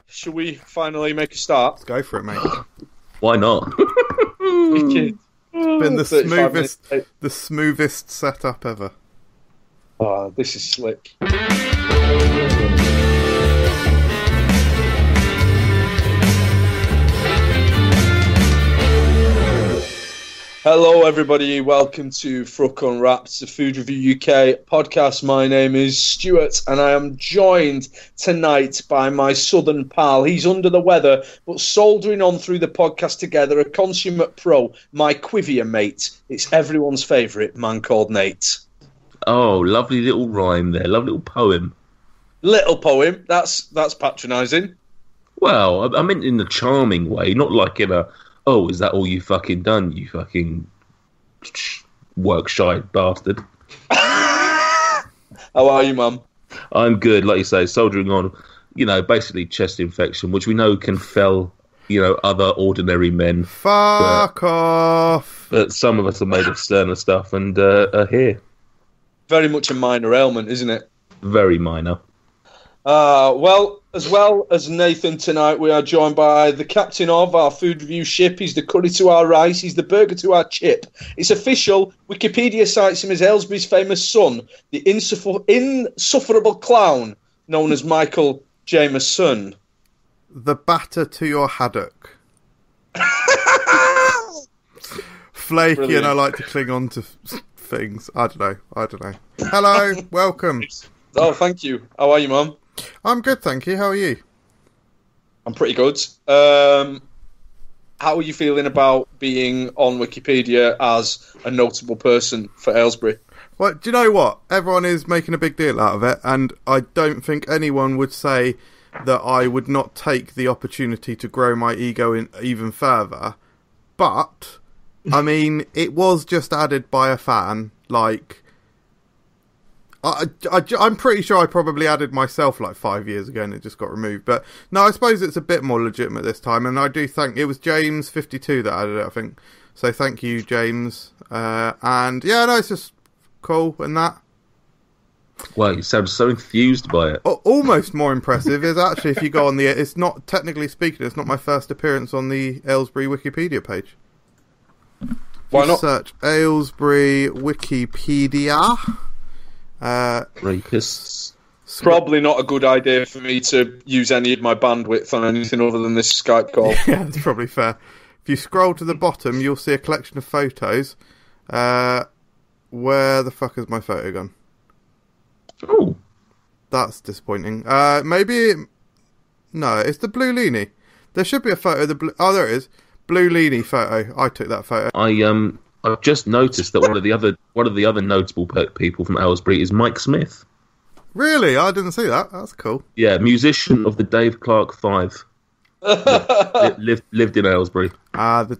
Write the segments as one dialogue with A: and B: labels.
A: Should we finally make a start?
B: Let's go for it, mate.
C: Why not?
B: It's been the smoothest setup ever.
A: Oh, this is slick. Hello, everybody. Welcome to FRUK Unwrapped, the Food Review UK podcast. My name is Stuart, and I am joined tonight by my southern pal. He's under the weather, but soldiering on through the podcast together, a consummate pro, my Quivia mate. It's everyone's favourite man called Nate.
C: Oh, lovely little rhyme there. Lovely little poem.
A: Little poem. That's patronising.
C: Well, I meant in a charming way, not like in a, oh, is that all you fucking done, you fucking work-shy bastard.
A: How are you, Mum?
C: I'm good, like you say, soldiering on, basically chest infection, which we know can fell, other ordinary men.
B: Fuck off!
C: But some of us are made of sterner stuff and are here.
A: Very much a minor ailment, isn't it?
C: Very minor.
A: Well as Nathan tonight, we are joined by the captain of our food review ship. He's the curry to our rice. He's the burger to our chip. It's official. Wikipedia cites him as Aylesbury's famous son, the insufferable clown known as Michael Jamieson.
B: The batter to your haddock. Flaky. Brilliant. And I like to cling on to things. I don't know. Hello, welcome.
A: Oh, thank you. How are you, Mum?
B: I'm good, thank you. How are you?
A: I'm pretty good. How are you feeling about being on Wikipedia as a notable person for Aylesbury?
B: Well, do you know what? Everyone is making a big deal out of it, and I don't think anyone would say that I would not take the opportunity to grow my ego in even further. But, I mean, it was just added by a fan, like... I'm pretty sure I probably added myself like 5 years ago and it just got removed. But no, I suppose it's a bit more legitimate this time. And I do thank... It was James52 that added it, I think. So thank you, James. And yeah, no, it's just cool and that.
C: Wow, you sound so enthused by it.
B: Almost more impressive is actually if you go on the... It's not, technically speaking, it's not my first appearance on the Aylesbury Wikipedia page.
A: Why not?
B: Search Aylesbury Wikipedia...
C: Rapists.
A: Probably not a good idea for me to use any of my bandwidth on anything other than this Skype call.
B: Yeah, that's probably fair. If you scroll to the bottom, you'll see a collection of photos. Where the fuck has my photo gone?
C: Oh.
B: That's disappointing. Maybe... No, it's the Blue Leanie. There should be a photo of the blue... Oh, there it is. Blue Leanie photo. I took that photo.
C: I've just noticed that one of the other notable people from Aylesbury is Mike Smith.
B: Really? I didn't see that. That's cool.
C: Yeah, musician of the Dave Clark Five. lived in Aylesbury.
B: The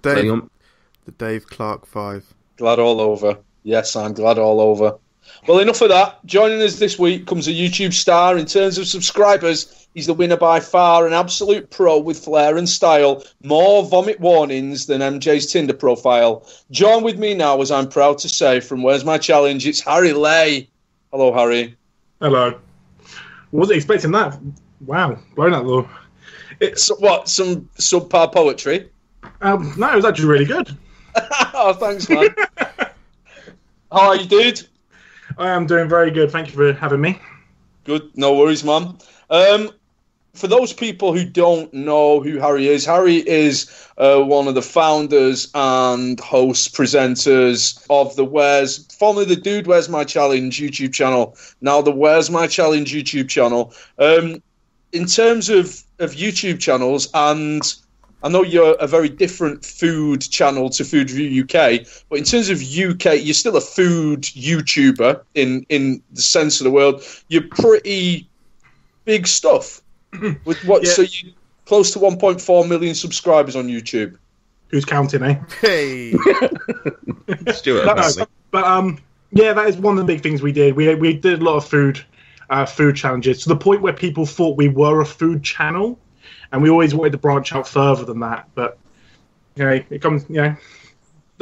B: Dave Clark Five.
A: Glad all over. Yes, I'm glad all over. Well, enough of that. Joining us this week comes a YouTube star. In terms of subscribers, he's the winner by far, an absolute pro with flair and style. More vomit warnings than MJ's Tinder profile. Join with me now, as I'm proud to say, from WheresMyChallenge, it's Harry Ley. Hello, Harry.
D: Hello. Wasn't expecting that. Wow, blown out though.
A: It's what, some subpar poetry?
D: No, it was actually really good.
A: Oh, thanks, man. How are you, dude?
D: I am doing very good. Thank you for having me.
A: Good. No worries, man. For those people who don't know who Harry is one of the founders and hosts, presenters of the formerly the Dude Where's My Challenge YouTube channel, now the Where's My Challenge YouTube channel. In terms of YouTube channels, and I know you're a very different food channel to Food Review UK, but in terms of UK, you're still a food YouTuber in the sense of the word. You're pretty big stuff. With what? Yeah. So you close to 1.4 million subscribers on YouTube.
D: Who's counting, eh?
B: Hey,
C: Stuart.
D: Yeah, that is one of the big things we did. We did a lot of food challenges to the point where people thought we were a food channel. And we always wanted to branch out further than that, but it comes. The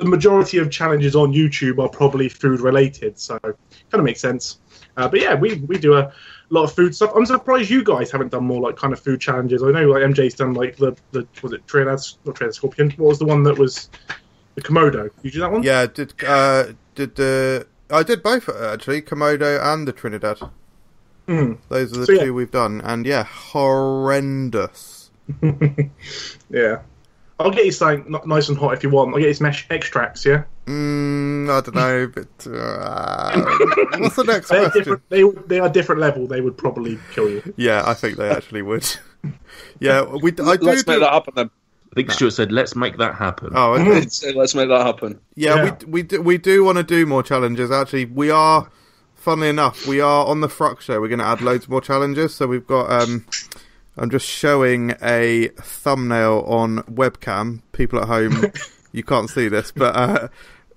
D: majority of challenges on YouTube are probably food related, so kind of makes sense. But yeah, we do a lot of food stuff. I'm surprised you guys haven't done more like kind of food challenges. I know like MJ's done like the was it Trinidad, not Trinidad Scorpion. What was the one that was the Komodo? Did you do that one?
B: Yeah, I did both actually, Komodo and the Trinidad. Those are the two we've done, and yeah, horrendous.
D: Yeah. I'll get you something nice and hot if you want. I'll get you some extracts, yeah?
B: I don't know, but what's the next question?
D: They are different level. They would probably kill you.
B: Yeah, I think they actually would. Yeah,
A: Let's make that happen then.
C: I think Stuart said, let's make that happen.
B: Oh, okay.
A: Let's make that happen.
B: Yeah. We do want to do more challenges. Actually, we are, funnily enough, we are on the FRUK show. We're going to add loads more challenges. So we've got... I'm just showing a thumbnail on webcam. People at home, you can't see this, but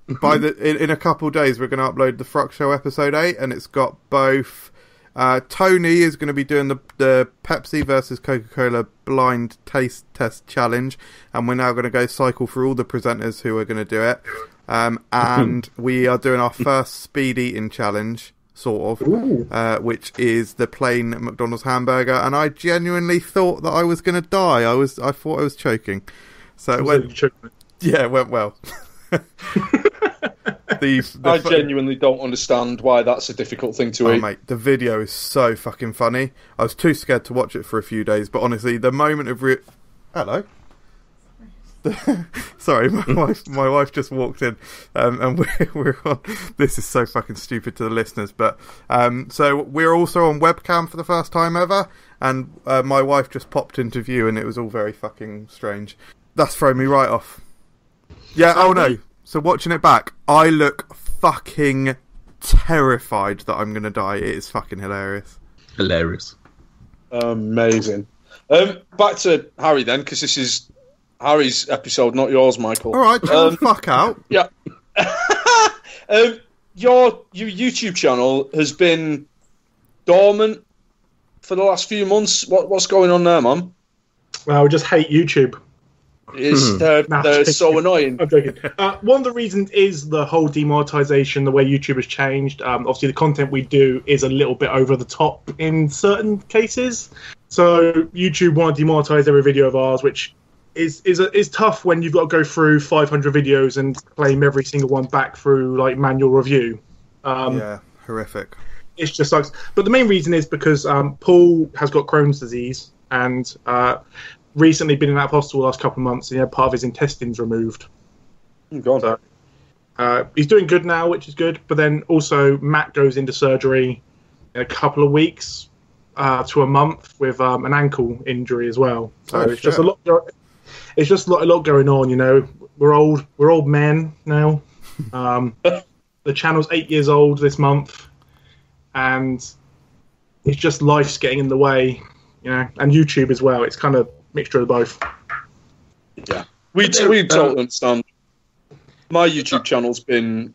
B: in a couple of days we're going to upload the FRUK Show episode 8, and it's got both. Tony is going to be doing the Pepsi versus Coca-Cola blind taste test challenge, and we're now going to go cycle through all the presenters who are going to do it. And we are doing our first speed eating challenge. Sort of, which is the plain McDonald's hamburger, and I genuinely thought that I was going to die. I thought I was choking. So it went well.
A: I genuinely don't understand why that's a difficult thing to eat.
B: Mate, the video is so fucking funny. I was too scared to watch it for a few days, but honestly, the moment of hello. Sorry, my wife just walked in, and we're on. This is so fucking stupid to the listeners, but so we're also on webcam for the first time ever, and my wife just popped into view, and it was all very fucking strange. That's thrown me right off. Yeah. Oh no. So watching it back, I look fucking terrified that I'm gonna die. It is fucking hilarious.
C: Hilarious.
A: Amazing. Back to Harry then, because this is Harry's episode, not yours, Michael.
B: All right, chill the fuck out.
A: Yeah. Your YouTube channel has been dormant for the last few months. What's going on there, man?
D: Well, we just hate YouTube.
A: They're so annoying.
D: I'm joking. One of the reasons is the whole demonetization, the way YouTube has changed. Obviously, the content we do is a little bit over the top in certain cases. So YouTube want to demonetize every video of ours, which is tough when you've got to go through 500 videos and claim every single one back through like manual review.
B: Yeah, horrific.
D: It just sucks. But the main reason is because Paul has got Crohn's disease and recently been in that hospital the last couple of months, and he had part of his intestines removed.
A: Oh, God.
D: So, he's doing good now, which is good. But then also Matt goes into surgery in a couple of weeks to a month with an ankle injury as well. So it's just a lot. It's just a lot going on, you know. We're old men now. The channel's 8 years old this month, and it's just life's getting in the way, you know. And YouTube as well. It's kind of mixture of both.
A: Yeah, we totally understand. My YouTube channel's been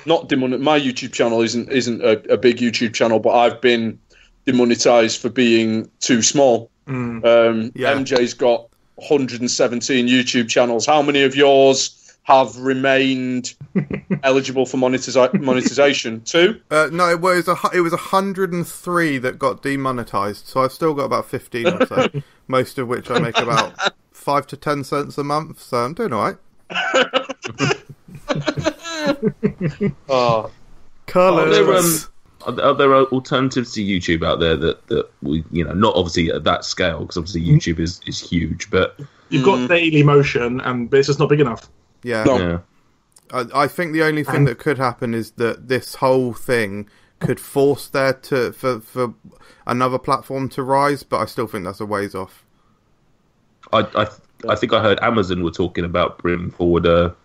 A: not demonetized. My YouTube channel isn't a big YouTube channel, but I've been demonetized for being too small. MJ's got 117 YouTube channels. How many of yours have remained eligible for monetization? 2?
B: No, it was 103 that got demonetized. So I've still got about 15 or so, most of which I make about 5 to 10 cents a month. So I'm doing all right.
C: Colours. Are there alternatives to YouTube out there that we, you know, not obviously at that scale, because obviously YouTube is huge, but
D: you've got Daily Motion, but it's just not big enough.
B: Yeah.
A: No.
B: Yeah. I think the only thing that could happen is that this whole thing could force there for another platform to rise, but I still think that's a ways off.
C: I think I heard Amazon were talking about bringing forward a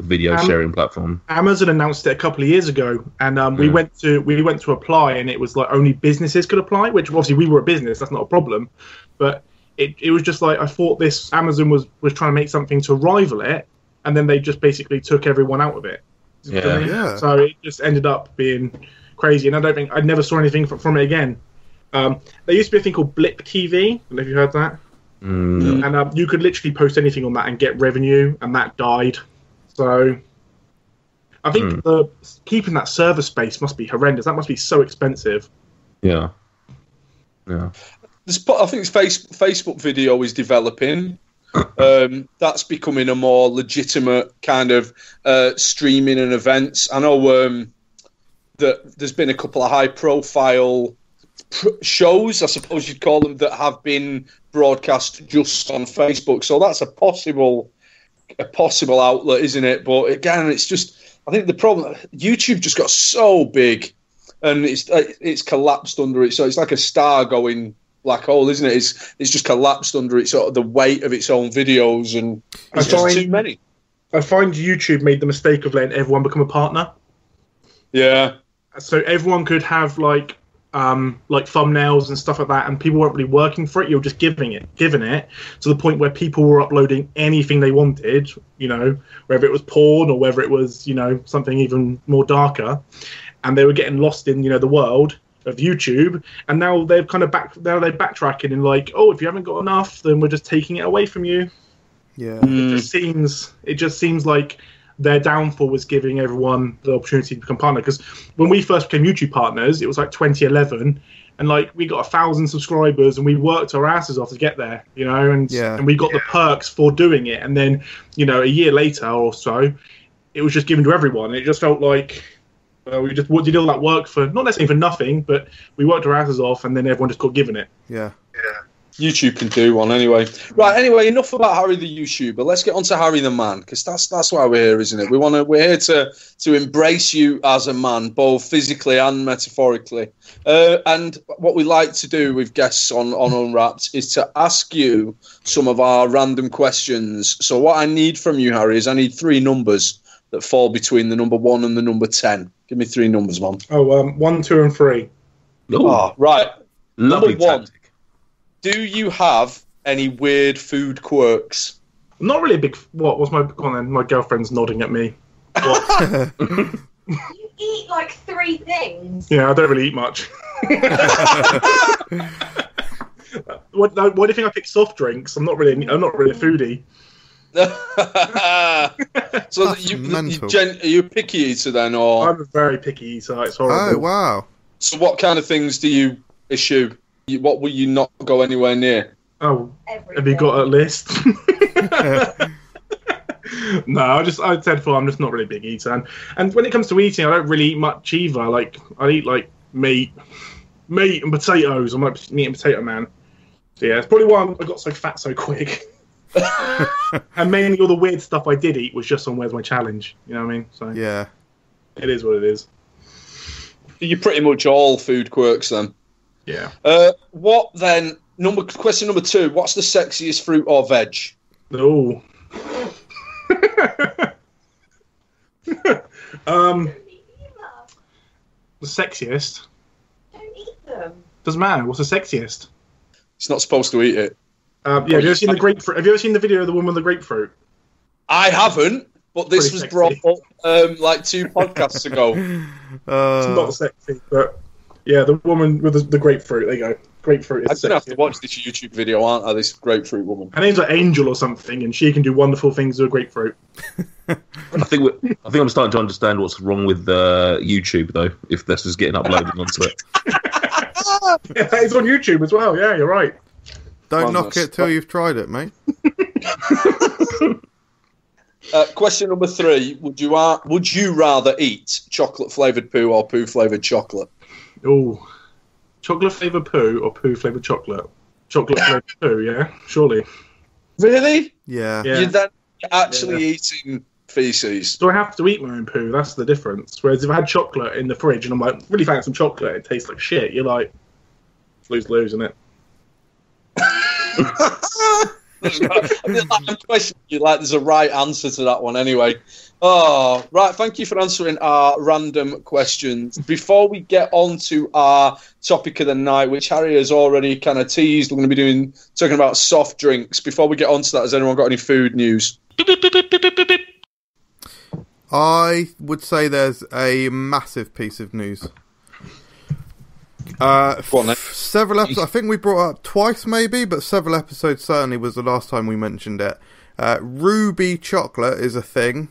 C: video sharing platform.
D: Amazon announced it a couple of years ago, and we went to apply, and it was like only businesses could apply, which obviously we were a business, that's not a problem, but it was just like I thought this Amazon was trying to make something to rival it, and then they just basically took everyone out of it.
B: Yeah.
D: So it just ended up being crazy, and I never saw anything from it again. There used to be a thing called Blip TV. I don't know if you heard that. And you could literally post anything on that and get revenue, and that died. So I think keeping that server space must be horrendous. That must be so expensive.
C: Yeah.
A: I think Facebook video is developing. That's becoming a more legitimate kind of streaming and events. I know that there's been a couple of high-profile shows, I suppose you'd call them, that have been broadcast just on Facebook. So that's a possible outlet, isn't it? But again, it's just, I think the problem, YouTube just got so big, and it's collapsed under it. So it's like a star going black hole, isn't it? It's just collapsed under it, sort of the weight of its own videos, and it's just too many.
D: I find YouTube made the mistake of letting everyone become a partner.
A: Yeah.
D: So everyone could have like thumbnails and stuff like that, and people weren't really working for it. You're just giving it to the point where people were uploading anything they wanted, whether it was porn or whether it was, something even more darker, and they were getting lost in, the world of YouTube. And now they're kind of backtracking and like, oh, if you haven't got enough, then we're just taking it away from you.
B: Yeah.
D: It just seems like their downfall was giving everyone the opportunity to become partner. Because when we first became YouTube partners, it was like 2011, and like we got 1,000 subscribers, and we worked our asses off to get there, and we got the perks for doing it. And then, a year later or so, it was just given to everyone. It just felt like we just did all that work for, not necessarily for nothing, but we worked our asses off, and then everyone just got given it.
B: Yeah.
A: YouTube can do one anyway. Right, anyway, enough about Harry the YouTuber. Let's get on to Harry the man, because that's why we're here, isn't it? We're here to embrace you as a man, both physically and metaphorically. And what we like to do with guests on Unwrapped is to ask you some of our random questions. So what I need from you, Harry, is I need 3 numbers that fall between the number 1 and the number 10. Give me 3 numbers, man.
D: 1, 2, and 3.
A: Oh, right.
C: Lovely
A: number 1.
C: tactic.
A: Do you have any weird food quirks?
D: I'm not really a big... What was my... Go on then. My girlfriend's nodding at me. What?
E: You eat like 3 things.
D: Yeah, I don't really eat much. What do you think I pick soft drinks? I'm not really a foodie.
A: So are you a picky eater then, or?
D: I'm a very picky eater. It's horrible.
B: Oh, wow.
A: So what kind of things do you eschew? What will you not go anywhere near?
D: Oh,
E: Everything.
D: have you got a list? No, I said before, I'm just not really a big eater. And when it comes to eating, I don't really eat much either. Like, I eat like meat and potatoes. I'm like meat and potato man. So yeah, it's probably why I got so fat so quick. And mainly all the weird stuff I did eat was just on Where's My Challenge. You know what I mean? So
B: Yeah.
D: it is what it is.
A: You're pretty much all food quirks then.
D: Yeah.
A: What then? Question number 2. What's the sexiest fruit or veg?
D: Oh. The sexiest.
E: Don't eat them.
D: Doesn't matter. What's the sexiest?
A: It's not supposed to eat it.
D: Have you ever seen the grapefruit? Have you ever seen the video of the woman with the grapefruit?
A: I haven't, but this was
D: Pretty
A: brought
D: sexy.
A: up like 2 podcasts ago.
D: It's not sexy, but yeah, the woman with the grapefruit. There you go. Grapefruit is
A: I'm going to have
D: sexy.
A: to watch this YouTube video, aren't I? This grapefruit woman.
D: Her name's like Angel or something, and she can do wonderful things with a grapefruit.
C: I think I'm starting to understand what's wrong with YouTube, though, if this is getting uploaded onto it.
D: Yeah, it's on YouTube as well. Yeah, you're right.
B: Don't knock it till you've tried it, mate.
A: Question number 3. Would you rather eat chocolate-flavoured poo or poo-flavoured chocolate?
D: Oh, chocolate flavoured poo or poo flavoured chocolate? Chocolate flavoured poo, yeah, surely.
A: Really?
B: Yeah.
D: Yeah.
A: You're actually eating feces?
D: So I have to eat my own poo. That's the difference. Whereas if I had chocolate in the fridge and I'm like, really fancy some chocolate, it tastes like shit. You're like, lose, isn't it?
A: I'm questioning you like there's a right answer to that one anyway. Oh, right. Thank you for answering our random questions. Before we get on to our topic of the night, which Harry has already kind of teased, we're going to be talking about soft drinks. Before we get on to that, has anyone got any food news?
B: I would say there's a massive piece of news. Several episodes, I think we brought it up twice maybe, but several episodes certainly was the last time we mentioned it. Ruby chocolate is a thing.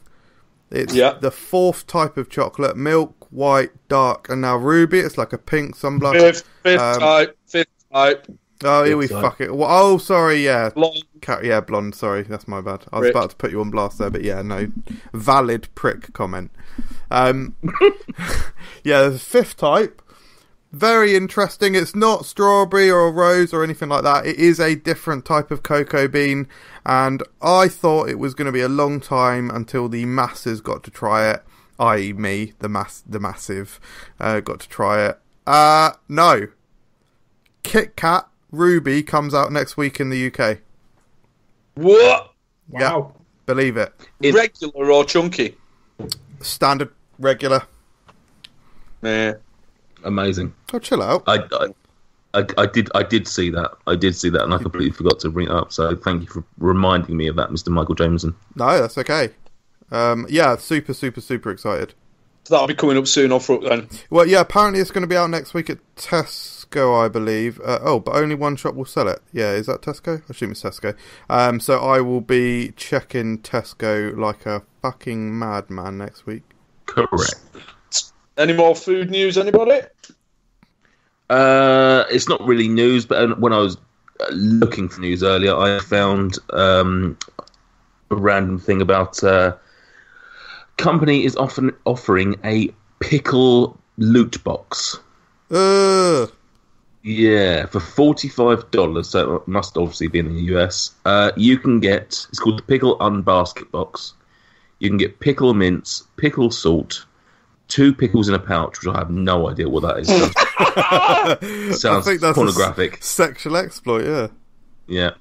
B: It's the 4th type of chocolate: milk, white, dark, and now ruby. It's like a pink sunblock.
A: Fifth type.
B: Oh, here we fuck it. Well, oh, sorry, yeah.
A: Blonde.
B: Blonde, sorry, that's my bad. I was about to put you on blast there, but yeah, no. Valid prick comment. Yeah, the 5th type. Very interesting. It's not strawberry or rose or anything like that. It is a different type of cocoa bean, and I thought it was going to be a long time until the masses got to try it, i.e. me, the massive, got to try it. No. Kit Kat Ruby comes out next week in the UK.
A: What?
B: Wow. Yeah, believe it.
A: Regular or chunky?
B: Standard, regular.
A: Yeah.
C: Amazing.
B: Oh, chill out.
C: I did see that. I did see that, and I completely forgot to bring it up. So thank you for reminding me of that, Mr. Michael Jameson.
B: No, that's okay. Yeah, super excited.
A: So that'll be coming up soon on FRUK then.
B: Well, yeah, apparently it's going to be out next week at Tesco, I believe. But only one shop will sell it. Yeah, is that Tesco? I assume it's Tesco. So I will be checking Tesco like a fucking madman next week.
C: Correct.
A: Any more food news, anybody?
C: It's not really news, but when I was looking for news earlier, I found a random thing about company is often offering a pickle loot box. Yeah, for $45, so it must obviously be in the US. You can get, it's called the Pickle Unbasket Box. You can get pickle mince, pickle salt, 2 pickles in a pouch, which I have no idea what that is. Sounds pornographic.
B: Sexual exploit, yeah.
C: Yeah.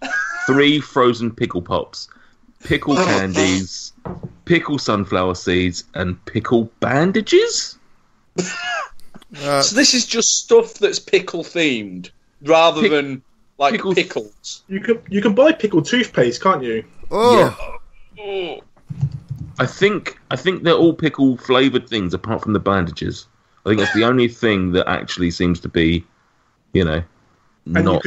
C: 3 frozen pickle pops, pickle candies, pickle sunflower seeds, and pickle bandages?
A: So this is just stuff that's pickle themed, rather than like pickles.
D: You can buy pickle toothpaste, can't you?
B: Oh.
C: Yeah. Oh. I think they're all pickle flavoured things, apart from the bandages. I think that's the only thing that actually seems to be, not.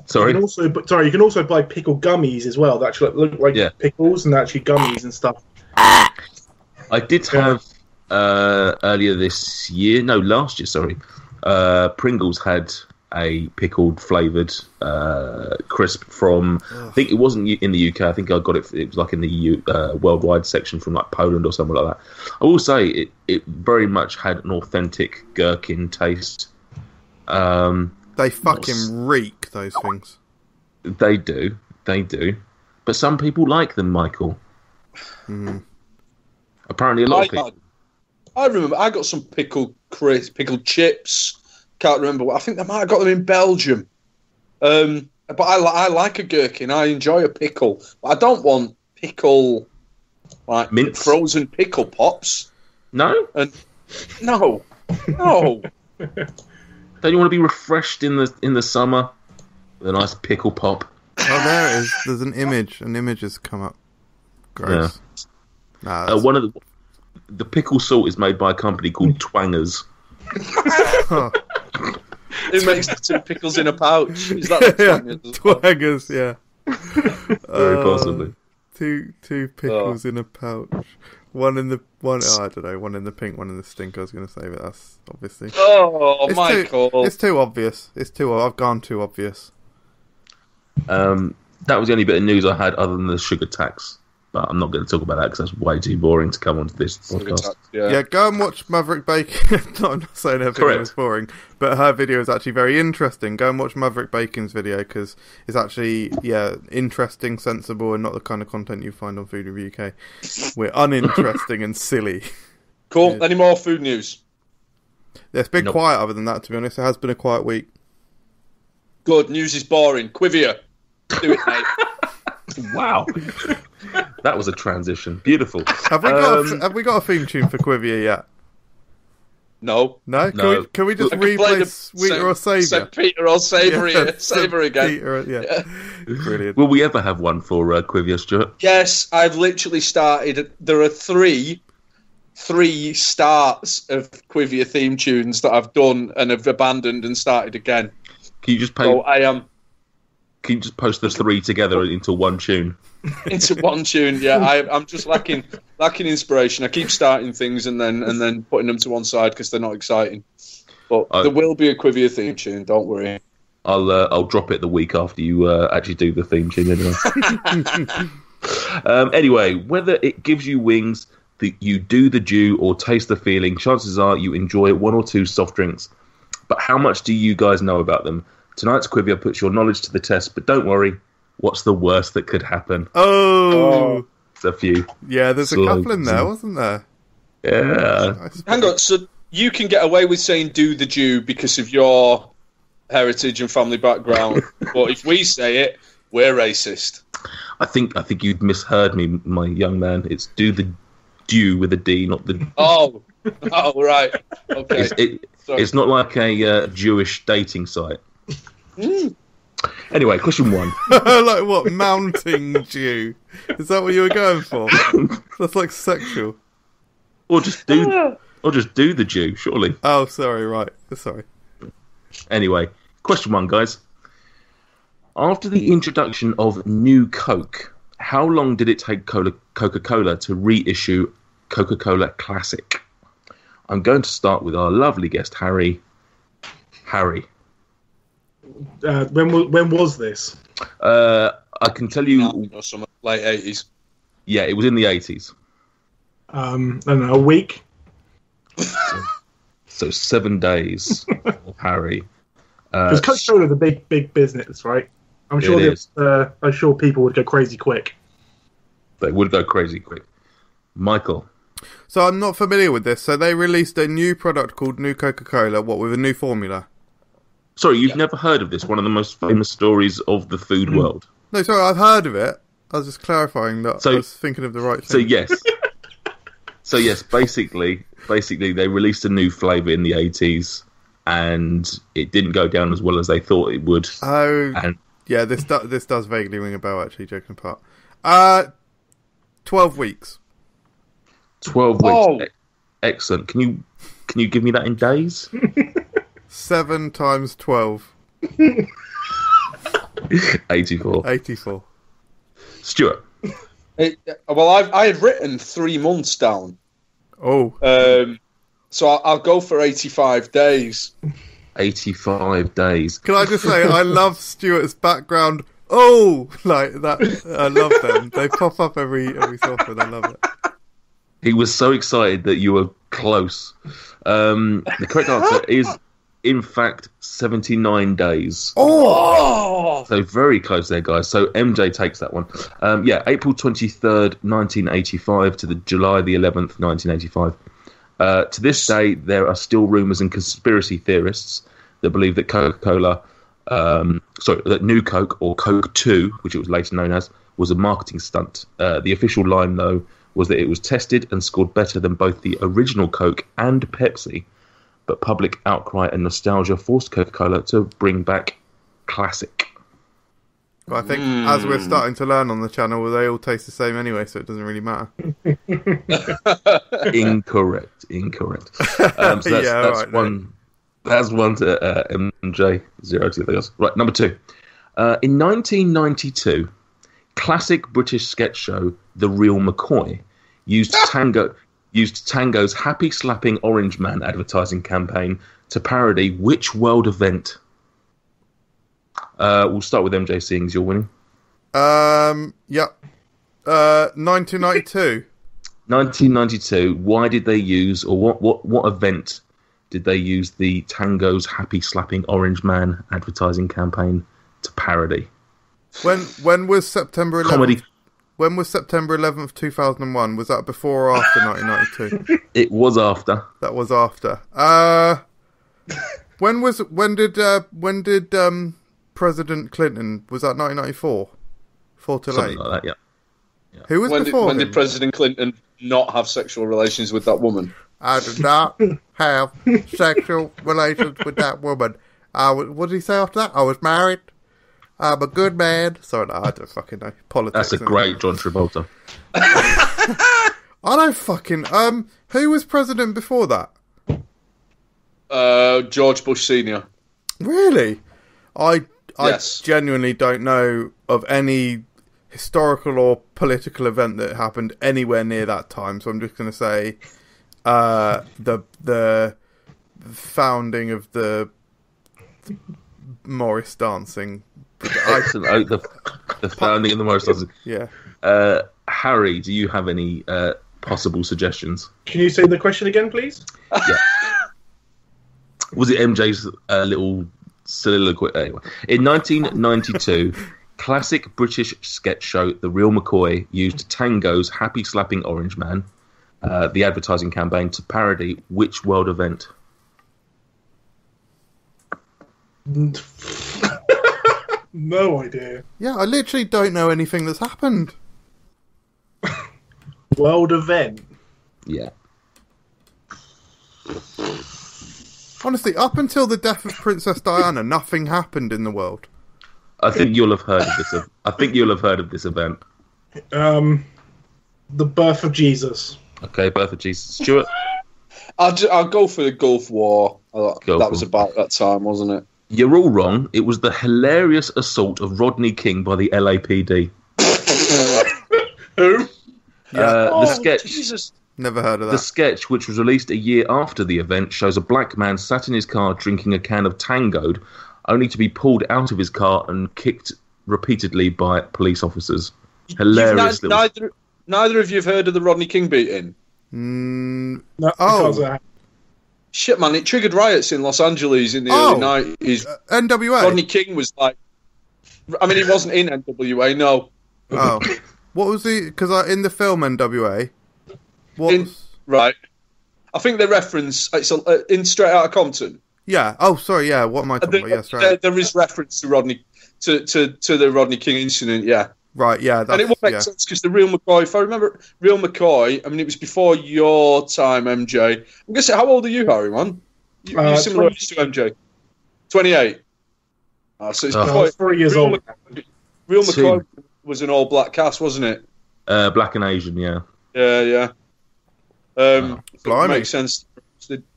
C: Sorry.
D: You can also buy pickle gummies as well. That actually look like pickles and actually gummies and stuff.
C: I did have earlier this year, last year. Sorry, Pringles had a pickled flavoured crisp from, I think it wasn't in the UK, I think I got it was like in the worldwide section from like Poland or something like that. I will say it very much had an authentic gherkin taste.
B: They fucking reek, those things.
C: They do, but some people like them, Michael. Apparently a lot of people.
A: I remember I got some pickled chips. Can't remember. I think they might have got them in Belgium. But I like a gherkin. I enjoy a pickle. But I don't want pickle, like
C: mince.
A: Frozen pickle pops.
C: No?
A: No.
C: Don't you want to be refreshed in the summer with a nice pickle pop?
B: Oh, there it is. There's an image. An image has come up. Gross.
C: Yeah. One of the pickle salt is made by a company called Twangers.
A: Who makes the 2 pickles in a pouch? Is that the
B: Twangers? Yeah.
C: Very possibly.
B: Two pickles in a pouch. One in the I don't know. One in the pink, one in the stink. I was going to say, but that's obviously.
A: Oh, Michael!
B: It's too obvious. I've gone too obvious.
C: That was the only bit of news I had, other than the sugar tax. But I'm not going to talk about that because that's way too boring to come onto this podcast.
B: Yeah, go and watch Maverick Bacon. No, I'm not saying her video is boring, but her video is actually very interesting. Go and watch Maverick Bacon's video because it's actually, interesting, sensible, and not the kind of content you find on Food Review UK. We're uninteresting and silly.
A: Cool. Yeah. Any more food news?
B: Yeah, it's been quiet other than that, to be honest. It has been a quiet week.
A: Good. News is boring. Quivia. Do it, mate.
C: Wow. That was a transition. Beautiful.
B: Have we got a theme tune for Quivia yet?
A: No.
B: No? Can we just replay Sweeter or Saviour?
A: St. Peter or Saviour again.
B: Peter, Brilliant.
C: Will we ever have one for Quivia, Stuart?
A: Yes, I've literally started. There are three starts of Quivia theme tunes that I've done and have abandoned and started again.
C: Can you just play?
A: So I am.
C: Can you just post the three together into one tune?
A: Into one tune, yeah. I'm just lacking inspiration. I keep starting things and then putting them to one side because they're not exciting. But there will be a Quivia theme tune. Don't worry.
C: I'll drop it the week after you actually do the theme tune anyway. Anyway, whether it gives you wings, that you do the dew, or taste the feeling, chances are you enjoy one or two soft drinks. But how much do you guys know about them? Tonight's Quivia puts your knowledge to the test, but don't worry. What's the worst that could happen?
B: Oh.
C: It's a few.
B: Yeah, there's a couple in there, wasn't there?
C: Yeah.
A: Hang on, so you can get away with saying do the Jew because of your heritage and family background, but if we say it, we're racist.
C: I think you'd misheard me, my young man. It's do the dew with a D, not the...
A: Oh, right. Okay.
C: It's not like a Jewish dating site. Anyway, question 1.
B: Like what? Mounting Jew? Is that what you were going for? That's like sexual.
C: Or just do the Jew, surely.
B: Oh, sorry, right. Sorry.
C: Anyway, question 1, guys. After the introduction of New Coke, how long did it take Coca-Cola to reissue Coca-Cola Classic? I'm going to start with our lovely guest, Harry. Harry.
D: When was this?
C: I can tell you...
A: Some late 80s.
C: Yeah, it was in the 80s.
D: I don't know, a week?
C: So 7 days of Harry.
D: Because Coca-Cola is a big business, right? I'm sure people would go crazy quick.
C: They would go crazy quick. Michael.
B: So I'm not familiar with this. So they released a new product called New Coca-Cola, with a new formula?
C: Sorry, you've never heard of this? One of the most famous stories of the food world.
B: No, sorry, I've heard of it. I was just clarifying that I was thinking of the right thing.
C: So yes, basically they released a new flavour in the 80s, and it didn't go down as well as they thought it would.
B: Oh,
C: and
B: yeah, this does vaguely ring a bell, actually, joking apart. 12 weeks.
C: 12 weeks. Oh. Excellent. Can you give me that in days?
B: 7 times 12.
C: 84. Stuart.
A: I had written 3 months down.
B: Oh.
A: So I'll go for 85 days.
C: 85 days.
B: Can I just say, I love Stuart's background. Oh, like that. I love them. They pop up every so often. I love it.
C: He was so excited that you were close. The correct answer is, in fact, 79 days.
B: Oh!
C: So very close there, guys. So MJ takes that one. April 23rd, 1985 to the July the 11th, 1985. To this day, there are still rumours and conspiracy theorists that believe that Coca-Cola, that New Coke, or Coke 2, which it was later known as, was a marketing stunt. The official line, though, was that it was tested and scored better than both the original Coke and Pepsi, but public outcry and nostalgia forced Coca-Cola to bring back Classic.
B: Well, I think as we're starting to learn on the channel, they all taste the same anyway, so it doesn't really matter.
C: Incorrect. So that's one. That's one to MJ, 0 to the others. Right, number 2. In 1992, classic British sketch show The Real McCoy used Tango's Happy Slapping Orange Man advertising campaign to parody which world event? We'll start with MJ, seeing as you're winning.
B: 1992.
C: 1992. Why did they use, or what event did they use the Tango's Happy Slapping Orange Man advertising campaign to parody?
B: When was September 11th?
C: Comedy.
B: When was September 11th, 2001? Was that before or after 1992?
C: It was after.
B: That was after. When did President Clinton, was that 1994? 4 till 8?
C: Something like that, yeah.
B: Who was before him?
A: When did President Clinton not have sexual relations with that woman?
B: I did not have sexual relations with that woman. What did he say after that? I was married. I'm a good man. Sorry, no, I don't fucking know. Politics.
C: That's a great John Travolta.
B: I don't fucking... who was president before that?
A: George Bush Sr.
B: Really? I genuinely don't know of any historical or political event that happened anywhere near that time. So I'm just going to say the founding of the Morris dancing.
C: Excellent. The founding of the Morris dancing.
B: Yeah.
C: Harry, do you have any possible suggestions?
D: Can you say the question again, please?
C: Yeah. Was it MJ's little soliloquy? Anyway, in 1992, classic British sketch show The Real McCoy used Tango's Happy Slapping Orange Man, the advertising campaign, to parody which world event?
D: No idea.
B: Yeah, I literally don't know anything that's happened.
D: World event?
C: Yeah.
B: Honestly, up until the death of Princess Diana, nothing happened in the world.
C: I think you'll have heard of this. I think you'll have heard of this event.
D: The birth of Jesus.
C: Okay, birth of Jesus. Stuart?
A: I'll go for the Gulf War. That was about that time, wasn't it?
C: You're all wrong. It was the hilarious assault of Rodney King by the LAPD.
D: Who?
C: The sketch.
A: Jesus.
B: Never heard of that.
C: The sketch, which was released a year after the event, shows a black man sat in his car drinking a can of Tangoed, only to be pulled out of his car and kicked repeatedly by police officers. Hilarious.
A: Neither of you have heard of the Rodney King beating?
D: No,
B: Oh.
A: Shit, man, it triggered riots in Los Angeles in the early 90s.
B: NWA?
A: Rodney King was like... I mean, he wasn't in NWA, no.
B: Oh. What was he... Because in the film NWA...
A: Right. I think they reference... It's in Straight Outta Compton.
B: Yeah. Oh, sorry, yeah. What am I talking about? Yes, right.
A: There is reference to Rodney... To the Rodney King incident, yeah.
B: Right, yeah.
A: And it would make sense because the Real McCoy... If I remember... Real McCoy... I mean, it was before your time, MJ. I'm going to say, how old are you, Harry, man? You're similar age to MJ. 28. So it's before...
D: 3 years old.
A: Real McCoy was an all-black cast, wasn't it?
C: Black and Asian, yeah.
A: Yeah.
B: Blimey.
A: Makes sense.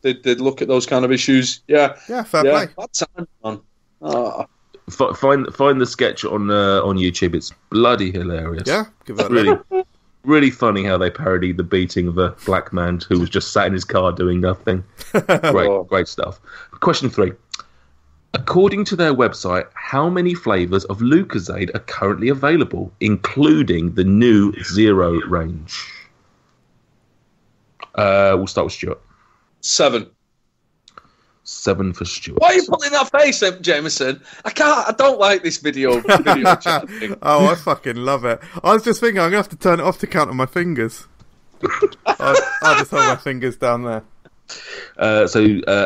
A: They'd look at those kind of issues. Yeah.
B: Yeah, fair play.
A: That time, man. Oh.
C: Find the sketch on YouTube. It's bloody hilarious.
B: Yeah, give that
C: really funny how they parody the beating of a black man who was just sat in his car doing nothing. Great stuff. Question 3. According to their website, how many flavours of Lucozade are currently available, including the new Zero range? We'll start with Stuart.
A: 7.
C: 7 for Stuart.
A: Why are you pulling that face, Jameson? I don't like this video chat thing.
B: Oh, I fucking love it. I was just thinking I'm going to have to turn it off to count on my fingers. I'll just hold my fingers down there.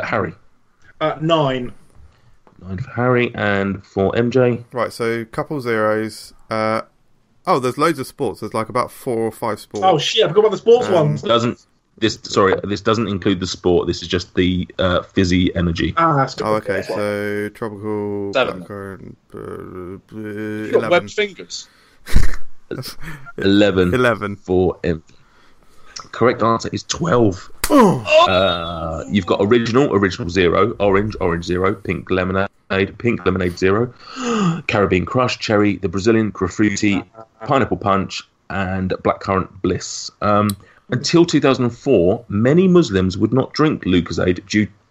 C: Harry.
D: 9.
C: 9 for Harry, and for MJ.
B: Right, so couple zeros. There's loads of sports. There's like about 4 or 5 sports.
D: Oh shit! I forgot about the sports ones.
C: This doesn't include the sport. This is just the fizzy energy.
D: That's good.
B: Oh, okay. So tropical.
A: 7.
B: Blackcurrant,
A: You got
B: 11.
A: webbed fingers.
C: 11 for MJ. Correct answer is 12. You've got original 0, orange 0, pink lemonade 0, Caribbean Crush, cherry, the Brazilian Grapefruity, pineapple punch, and blackcurrant bliss. Until 2004, many Muslims would not drink Lucozade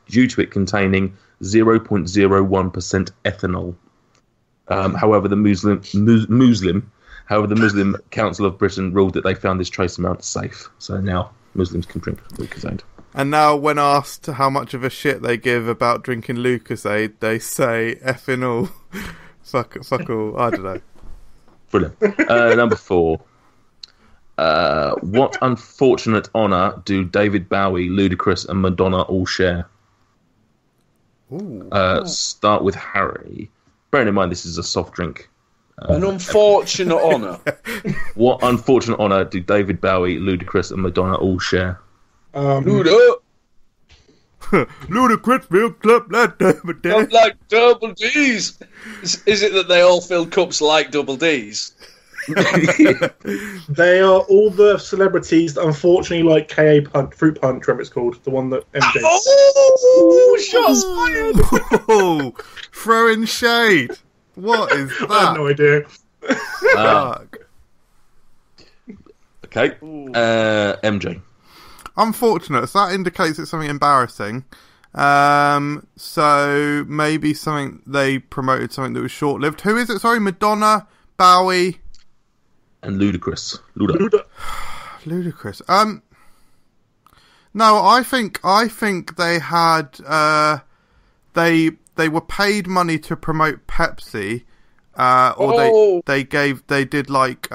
C: due to it containing 0.01% ethanol. However, the Muslim Council of Britain ruled that they found this trace amount safe. So now Muslims can drink Lucozade.
B: And now, when asked how much of a shit they give about drinking Lucozade, they say effing all. fuck all. I don't know.
C: Brilliant. Number 4. What unfortunate honour do David Bowie, Ludacris, and Madonna all share? Start with Harry. Bearing in mind this is a soft drink.
A: An unfortunate honour.
C: What unfortunate honour do David Bowie, Ludacris, and Madonna all share?
B: Ludacris will club like double D.
A: Like double D's. Is it that they all fill cups like double D's?
D: They are all the celebrities that unfortunately like KA Punch, Fruit Punch, whatever it's called, the one that MJ.
A: Oh, shots fired!
B: Throwing shade. What is that?
D: I have no idea.
B: Fuck.
C: Okay. MJ.
B: Unfortunate. So that indicates it's something embarrassing. So maybe something they promoted something that was short-lived. Who is it? Sorry, Madonna, Bowie,
C: And Ludacris.
B: Ludacris. No, I think they had they were paid money to promote Pepsi, or they did like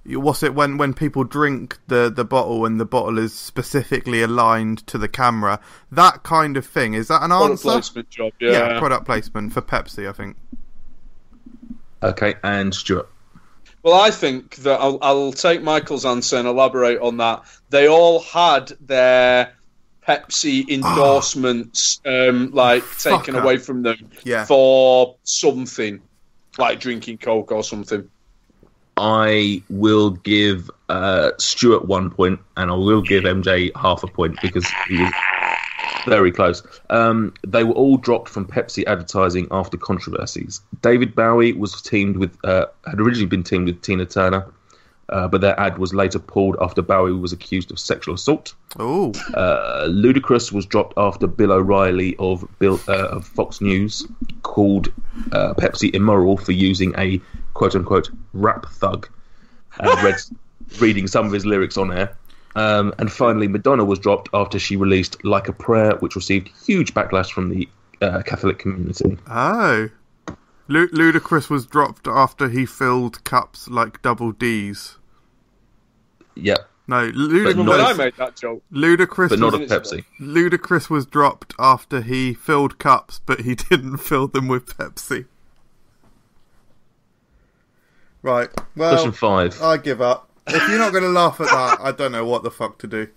B: what's it when people drink the bottle and the bottle is specifically aligned to the camera, that kind of thing. Is that an answer?
A: Product placement job, yeah.
B: Product placement for Pepsi, I think.
C: Okay, and Stuart.
A: Well, I think that I'll take Michael's answer and elaborate on that. They all had their Pepsi endorsements taken away from them for something, like drinking Coke or something.
C: I will give Stuart 1 point, and I will give MJ half a point because he was very close. They were all dropped from Pepsi advertising after controversies. David Bowie was had originally been teamed with Tina Turner, but their ad was later pulled after Bowie was accused of sexual assault.
B: Oh.
C: Ludacris was dropped after Bill O'Reilly of Fox News called Pepsi immoral for using a quote-unquote rap thug and reading some of his lyrics on air. And finally, Madonna was dropped after she released Like a Prayer, which received huge backlash from the Catholic community.
B: Oh. Ludacris was dropped after he filled cups like double D's.
C: Yeah.
B: No,
A: Even when I made that joke.
B: Ludacris,
C: but not of Pepsi.
B: Ludacris was dropped after he filled cups, but he didn't fill them with Pepsi. Right. Well,
C: Question 5.
B: I give up. If you're not going to laugh at that, I don't know what the fuck to do.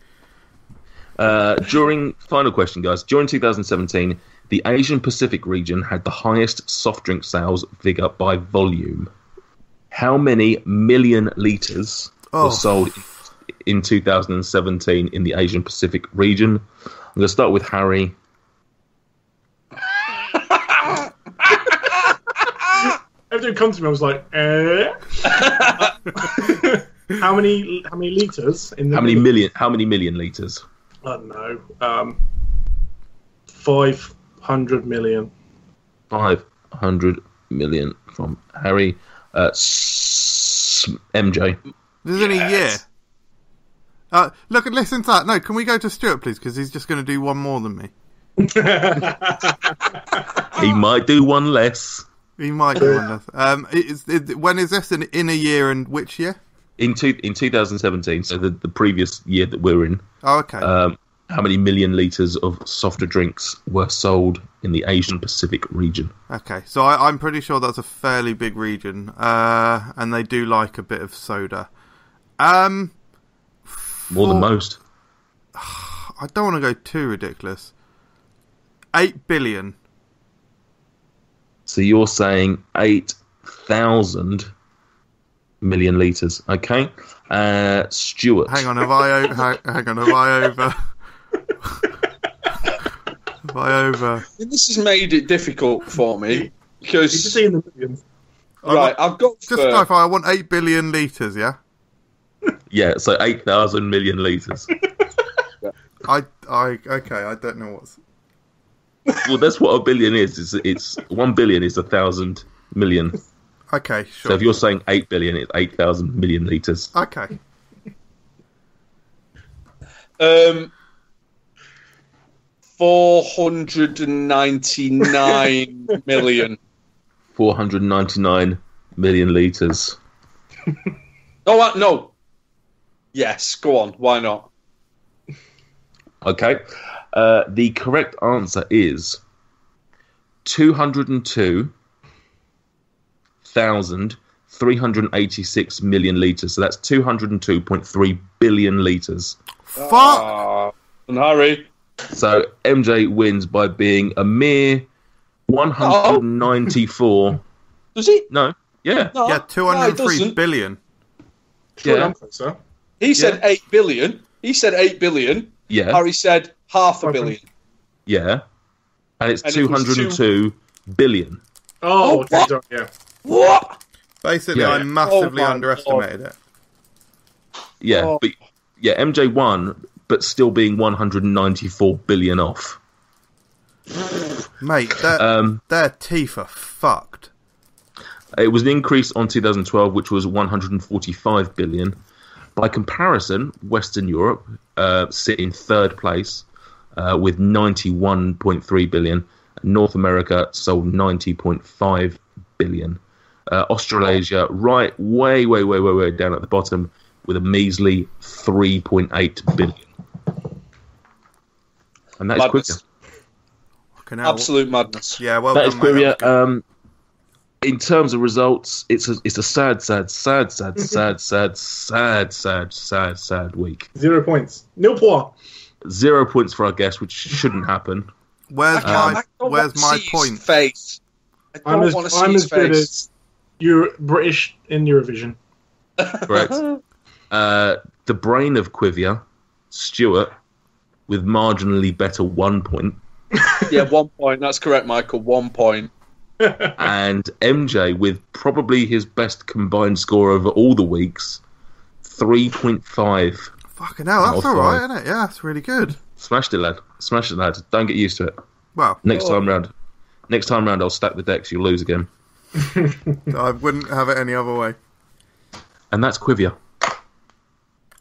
C: Final question, guys. During 2017, the Asian Pacific region had the highest soft drink sales figure by volume. How many million litres were sold in 2017 in the Asian Pacific region? I'm going to start with Harry.
D: Every time it comes to me, I was like, How many litres in the
C: How many million litres?
D: I don't know. 500 million.
C: 500 million from Harry. MJ.
B: This is in a year. Listen to that. No, can we go to Stuart, please? Because he's just going to do one more than me.
C: He might do one less.
B: He might do one less. When is this? In a year, and which year?
C: In 2017, so the previous year that we're in.
B: Oh, okay.
C: How many million litres of softer drinks were sold in the Asian Pacific region?
B: Okay, so I'm pretty sure that's a fairly big region, and they do like a bit of soda.
C: More than most.
B: I don't want to go too ridiculous. 8 billion.
C: So you're saying 8,000 million litres, okay? Stuart.
B: Hang on, have I over? Have I over?
A: This has made it difficult for me because
D: You're just saying the millions.
A: right, I've got
B: Just to clarify, I want 8 billion litres, yeah?
C: Yeah, so 8,000 million litres.
B: Okay, I don't know what's...
C: Well, that's what a billion is. It's 1 billion is 1,000 million.
B: Okay, sure.
C: So if you're saying 8 billion, it's 8,000 million litres.
B: Okay.
A: 499 million.
C: 499 million litres.
A: Oh, no. Yes, go on. Why not?
C: Okay. The correct answer is 202,386 million litres. So that's 202.3 billion litres.
B: Fuck!
A: And Harry.
C: So MJ wins by being a mere 194.
A: Does he?
C: No. Yeah.
A: No,
B: Yeah, 203
A: no,
B: billion.
C: Yeah.
A: He said 8 billion. He said 8 billion.
C: Yeah.
A: Harry said half a billion.
C: Yeah. And it's
A: And it was
C: 202 billion.
D: Oh, okay,
A: what?
D: sorry, yeah.
A: What?
B: Basically,
C: Yeah.
B: I massively
A: Oh my
B: underestimated it.
C: Yeah,
A: Oh.
C: but MJ won, but still being 194 billion off.
B: Mate, their teeth are fucked.
C: It was an increase on 2012, which was 145 billion. By comparison, Western Europe sit in third place with 91.3 billion. North America sold 90.5 billion. Australasia, way down at the bottom with a measly 3.8 billion. And that is
A: Madness.
C: Quivia.
A: Absolute madness.
B: Yeah, well
C: That
B: done,
C: is
B: mate. That was
C: Quivia.
B: good.
C: In terms of results, it's a sad week.
D: 0 points. Nil point.
C: 0 points for our guest, which shouldn't happen.
B: Where's
A: I don't
B: my
A: want to see his
B: point?
A: face. I
D: I'm
A: don't want to see
D: as
A: his
D: good
A: face.
D: as British in Eurovision.
C: Correct. The brain of Quivia, Stuart, with marginally better 1 point.
A: Yeah, 1 point. That's correct, Michael. 1 point.
C: And MJ with probably his best combined score over all the weeks, 3.5.
B: Fucking hell,
C: Out
B: that's
C: of
B: alright,
C: five.
B: isn't it? Yeah, that's really good.
C: Smashed it, lad. Smashed it, lad. Don't get used to it.
B: Well,
C: Next time round, I'll stack the decks. You'll lose again.
B: I wouldn't have it any other way.
C: And that's Quivia.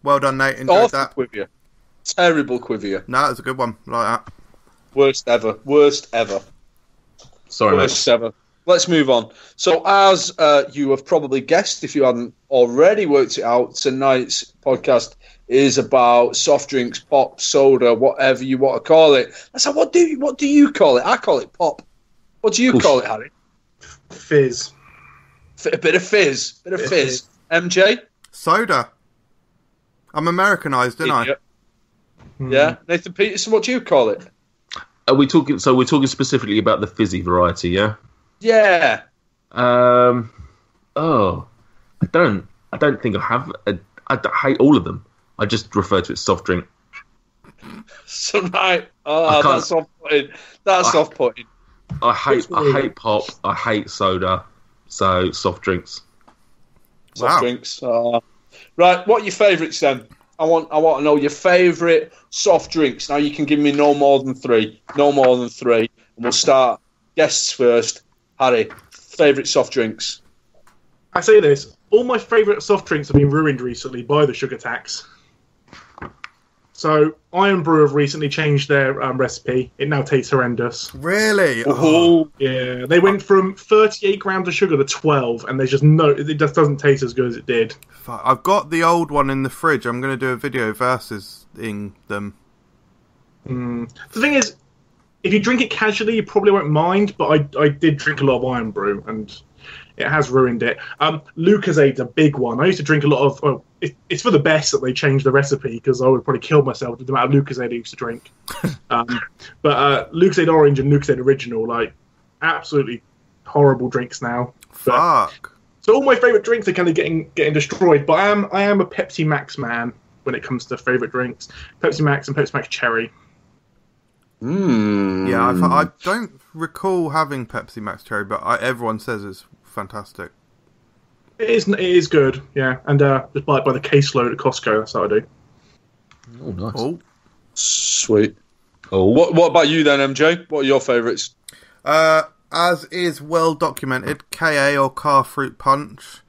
B: Well done, Nate. Enjoyed
A: Awful
B: that.
A: Quivia. Terrible Quivia.
B: No, that was a good one. Like that.
A: Worst ever. Worst ever.
C: Sorry, mate.
A: Worst ever. Let's move on. So, as you have probably guessed, if you hadn't already worked it out, tonight's podcast is about soft drinks, pop, soda, whatever you want to call it. I said, what do you call it? I call it pop. What do you call it, Harry?
D: Fizz.
A: A bit of fizz. Bit of fizz. MJ?
B: Soda. I'm Americanised, didn't I?
A: Idiot. Yeah. Nathan Peterson, what do you call it?
C: Are we talking? So we're talking specifically about the fizzy variety, yeah?
A: Yeah.
C: I don't think I have. I hate all of them. I just refer to it as soft drink.
A: So, right. Oh, that's off-putting. That's off-putting.
C: I hate pop. I hate soda. So soft drinks.
A: Soft drinks. Right, what are your favourites then? I want to know your favourite soft drinks. Now you can give me no more than three. No more than three. And we'll start guests first. Harry, favourite soft drinks?
D: I say this, all my favourite soft drinks have been ruined recently by the sugar tax. So, Iron Brew have recently changed their recipe. It now tastes horrendous.
B: Really?
A: Oh.
D: Yeah, they went from 38 grams of sugar to 12, and there's just it just doesn't taste as good as it did.
B: Fuck, I've got the old one in the fridge. I'm going to do a video versus-ing them.
D: The thing is, if you drink it casually, you probably won't mind, but I did drink a lot of Iron Brew, and it has ruined it. Lucozade's a big one. I used to drink a lot of... Oh, it's for the best that they changed the recipe, because I would probably kill myself with the amount of Lucozade I used to drink. But Lucozade Orange and Lucozade Original, like, absolutely horrible drinks now.
B: Fuck.
D: So all my favourite drinks are kind of getting destroyed, but I am a Pepsi Max man when it comes to favourite drinks. Pepsi Max and Pepsi Max Cherry.
B: Yeah, I don't recall having Pepsi Max Cherry, but everyone says it's fantastic.
D: It is good, yeah. And just buy it by the caseload at Costco. That's what I do.
C: Oh, nice.
B: Oh.
A: Sweet.
C: Oh,
A: What about you then, MJ? What are your favourites?
B: As is well documented, KA or Car Fruit Punch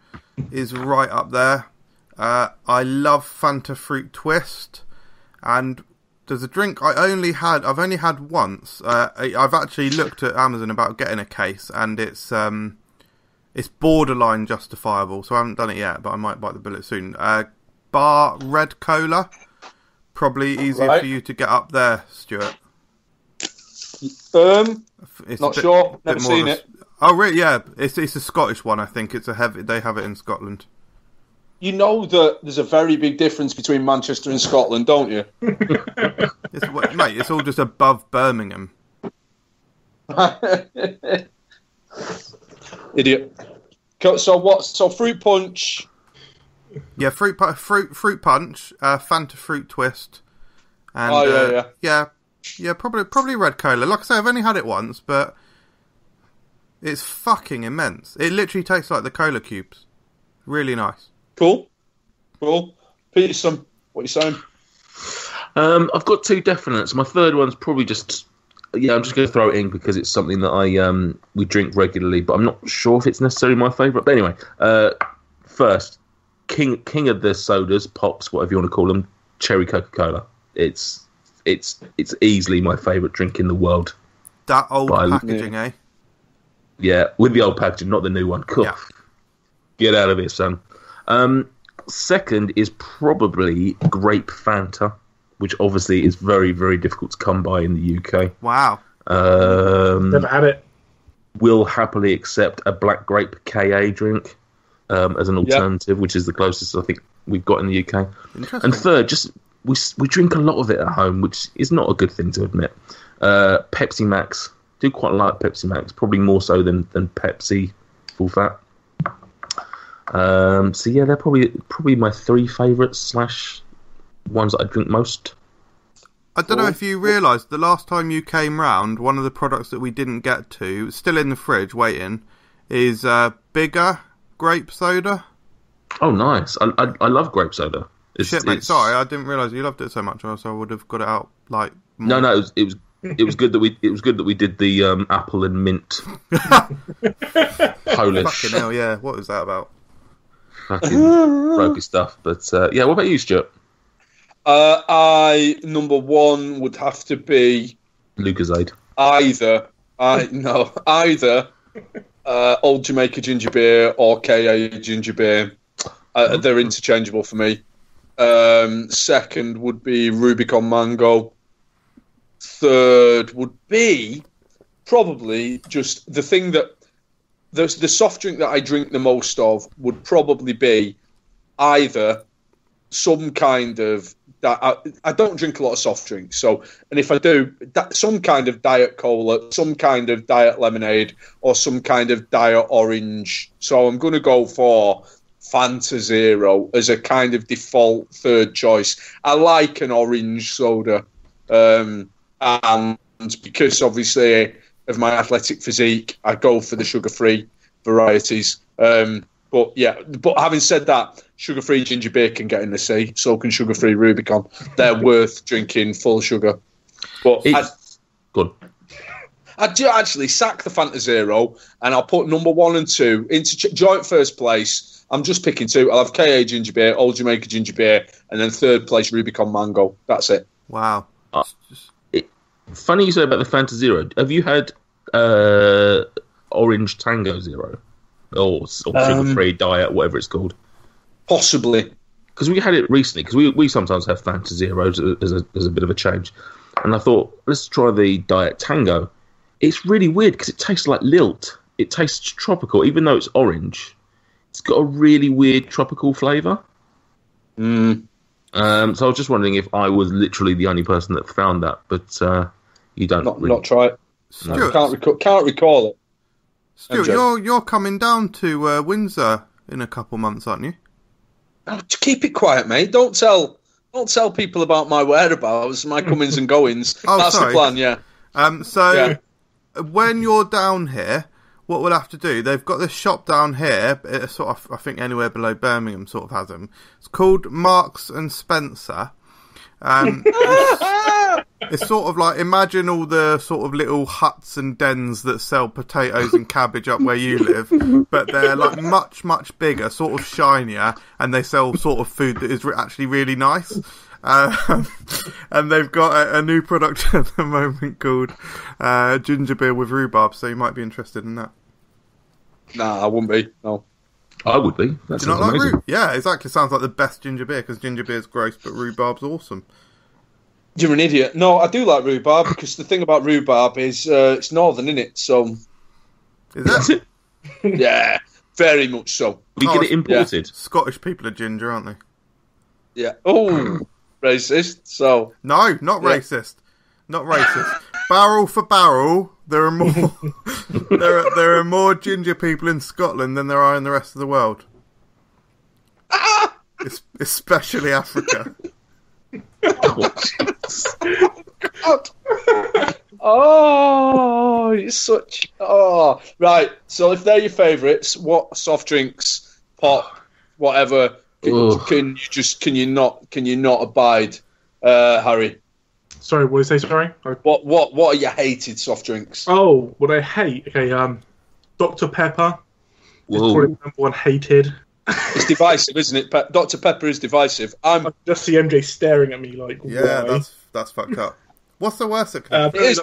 B: is right up there. I love Fanta Fruit Twist, and there's a drink I've only had once. I've actually looked at Amazon about getting a case, and it's borderline justifiable, so I haven't done it yet, but I might bite the bullet soon. Bar Red Cola, probably easier for you to get up there, Stuart. It's
A: Not sure. Never seen it.
B: Oh, really? Yeah, it's a Scottish one. I think it's they have it in Scotland.
A: You know that there's a very big difference between Manchester and Scotland, don't you?
B: Mate, it's all just above Birmingham.
A: Idiot. So fruit punch.
B: Yeah, fruit punch, Fanta Fruit Twist, and yeah, probably Red Cola. Like I say, I've only had it once, but It's fucking immense. It literally tastes like the cola cubes. Really nice.
A: Cool. Peterson, what are you saying?
C: I've got two definites. My third one's probably just... Yeah, I'm just going to throw it in because it's something that we drink regularly, but I'm not sure if it's necessarily my favourite. But anyway, first, king of the sodas, pops, whatever you want to call them, cherry Coca-Cola. It's easily my favourite drink in the world.
B: That old packaging, eh?
C: Yeah, with the old packaging, not the new one. Cool. Yeah. Get out of here, son. Second is probably grape Fanta, which obviously is very, very difficult to come by in the UK.
B: Wow.
D: Never had it.
C: Will happily accept a black grape KA drink as an alternative, which is the closest I think we've got in the UK. And third, just we drink a lot of it at home, which is not a good thing to admit. Pepsi Max. Do quite like Pepsi Max, probably more so than Pepsi full fat. So yeah, they're probably my three favourites / ones that I drink most.
B: I don't know if you realised, the last time you came round, one of the products that we didn't get to, still in the fridge waiting, is Bigger Grape Soda.
C: Oh, nice. I love grape soda.
B: Mate, sorry, I didn't realise you loved it so much, or else I would have got it out like more.
C: No, it was good that we did the apple and mint Polish.
B: Fucking hell, yeah. What was that about?
C: Fucking ropey stuff. But yeah, what about you, Stuart?
A: Number one would have to be
C: Lucozade.
A: Either Old Jamaica ginger beer or KA ginger beer. They're interchangeable for me. Second would be Rubicon Mango. Third would be probably just the thing that the soft drink that I drink the most of would probably be either some kind of I don't drink a lot of soft drinks, and if I do, some kind of diet cola, some kind of diet lemonade, or some kind of diet orange. So I'm going to go for Fanta Zero as a kind of default third choice. I like an orange soda, and because obviously of my athletic physique, I go for the sugar-free varieties. But having said that, sugar-free ginger beer can get in the sea, so can sugar-free Rubicon. They're worth drinking full sugar. But I'd do actually sack the Fanta Zero, and I'll put number 1 and 2 into joint first place. I'm just picking 2. I'll have KA ginger beer, Old Jamaica ginger beer, and then third place Rubicon Mango. That's it.
B: Wow.
C: Funny you say about the Fanta Zero. Have you had Orange Tango Zero? Or sugar-free diet, whatever it's called.
A: Possibly.
C: Because we had it recently, because we sometimes have Fanta Zeros as a bit of a change. And I thought, let's try the Diet Tango. It's really weird because it tastes like Lilt. It tastes tropical, even though it's orange. It's got a really weird tropical flavour. So I was just wondering if I was literally the only person that found that, but you don't.
A: Not try it. No. Can't recall it.
B: Stuart, you're coming down to Windsor in a couple months, aren't you?
A: Oh, keep it quiet, mate. Don't tell people about my whereabouts, my comings and goings. That's sorry. The plan, yeah.
B: When you're down here, what we'll have to do, they've got this shop down here, it's sort of, I think anywhere below Birmingham sort of has them. It's called Marks and Spencer. It's sort of like, imagine all the sort of little huts and dens that sell potatoes and cabbage up where you live, but they're like much, much bigger, sort of shinier, and they sell sort of food that is actually really nice. And they've got a new product at the moment called ginger beer with rhubarb, so you might be interested in that.
A: Nah, I wouldn't be, no.
C: I would be. That sounds amazing.
B: Like yeah, exactly. Sounds like the best ginger beer, because ginger beer's gross, but rhubarb's awesome.
A: You're an idiot. No, I do like rhubarb, because the thing about rhubarb is it's northern, innit? So,
B: is it?
A: Yeah, very much so.
C: We get it imported.
B: Yeah. Scottish people are ginger, aren't they?
A: Yeah. Oh, racist. So
B: no, not racist. Not racist. Barrel for barrel, there are more. there are more ginger people in Scotland than there are in the rest of the world. Especially Africa.
A: God. Oh, it's such. Oh, right. So if they're your favourites, what soft drinks, pop, whatever, can you not abide, Harry?
D: Sorry, what did you say? Sorry.
A: What are your hated soft drinks?
D: Oh, what I hate. Okay, Dr. Pepper is
C: Whoa.
D: probably number one hated.
A: It's divisive, isn't it? Dr. Pepper is divisive.
D: I just see MJ staring at me like,
B: Yeah,
D: why?
B: that's fucked up. What's the worst that
A: It is,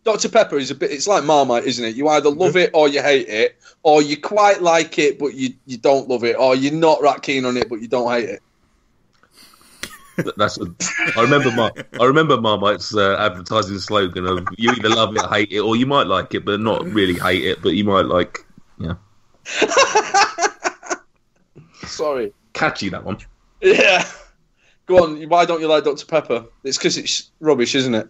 A: Dr. Pepper is a bit. It's like Marmite, isn't it? You either love it or you hate it, or you quite like it but you don't love it, or you're not that keen on it but you don't hate it.
C: I remember Marmite's advertising slogan of you either love it, hate it, or you might like it but not really hate it, but you might like. Yeah.
A: Sorry.
C: Catchy, that one.
A: Yeah. Go on. Why don't you like Dr. Pepper? It's because it's rubbish, isn't it?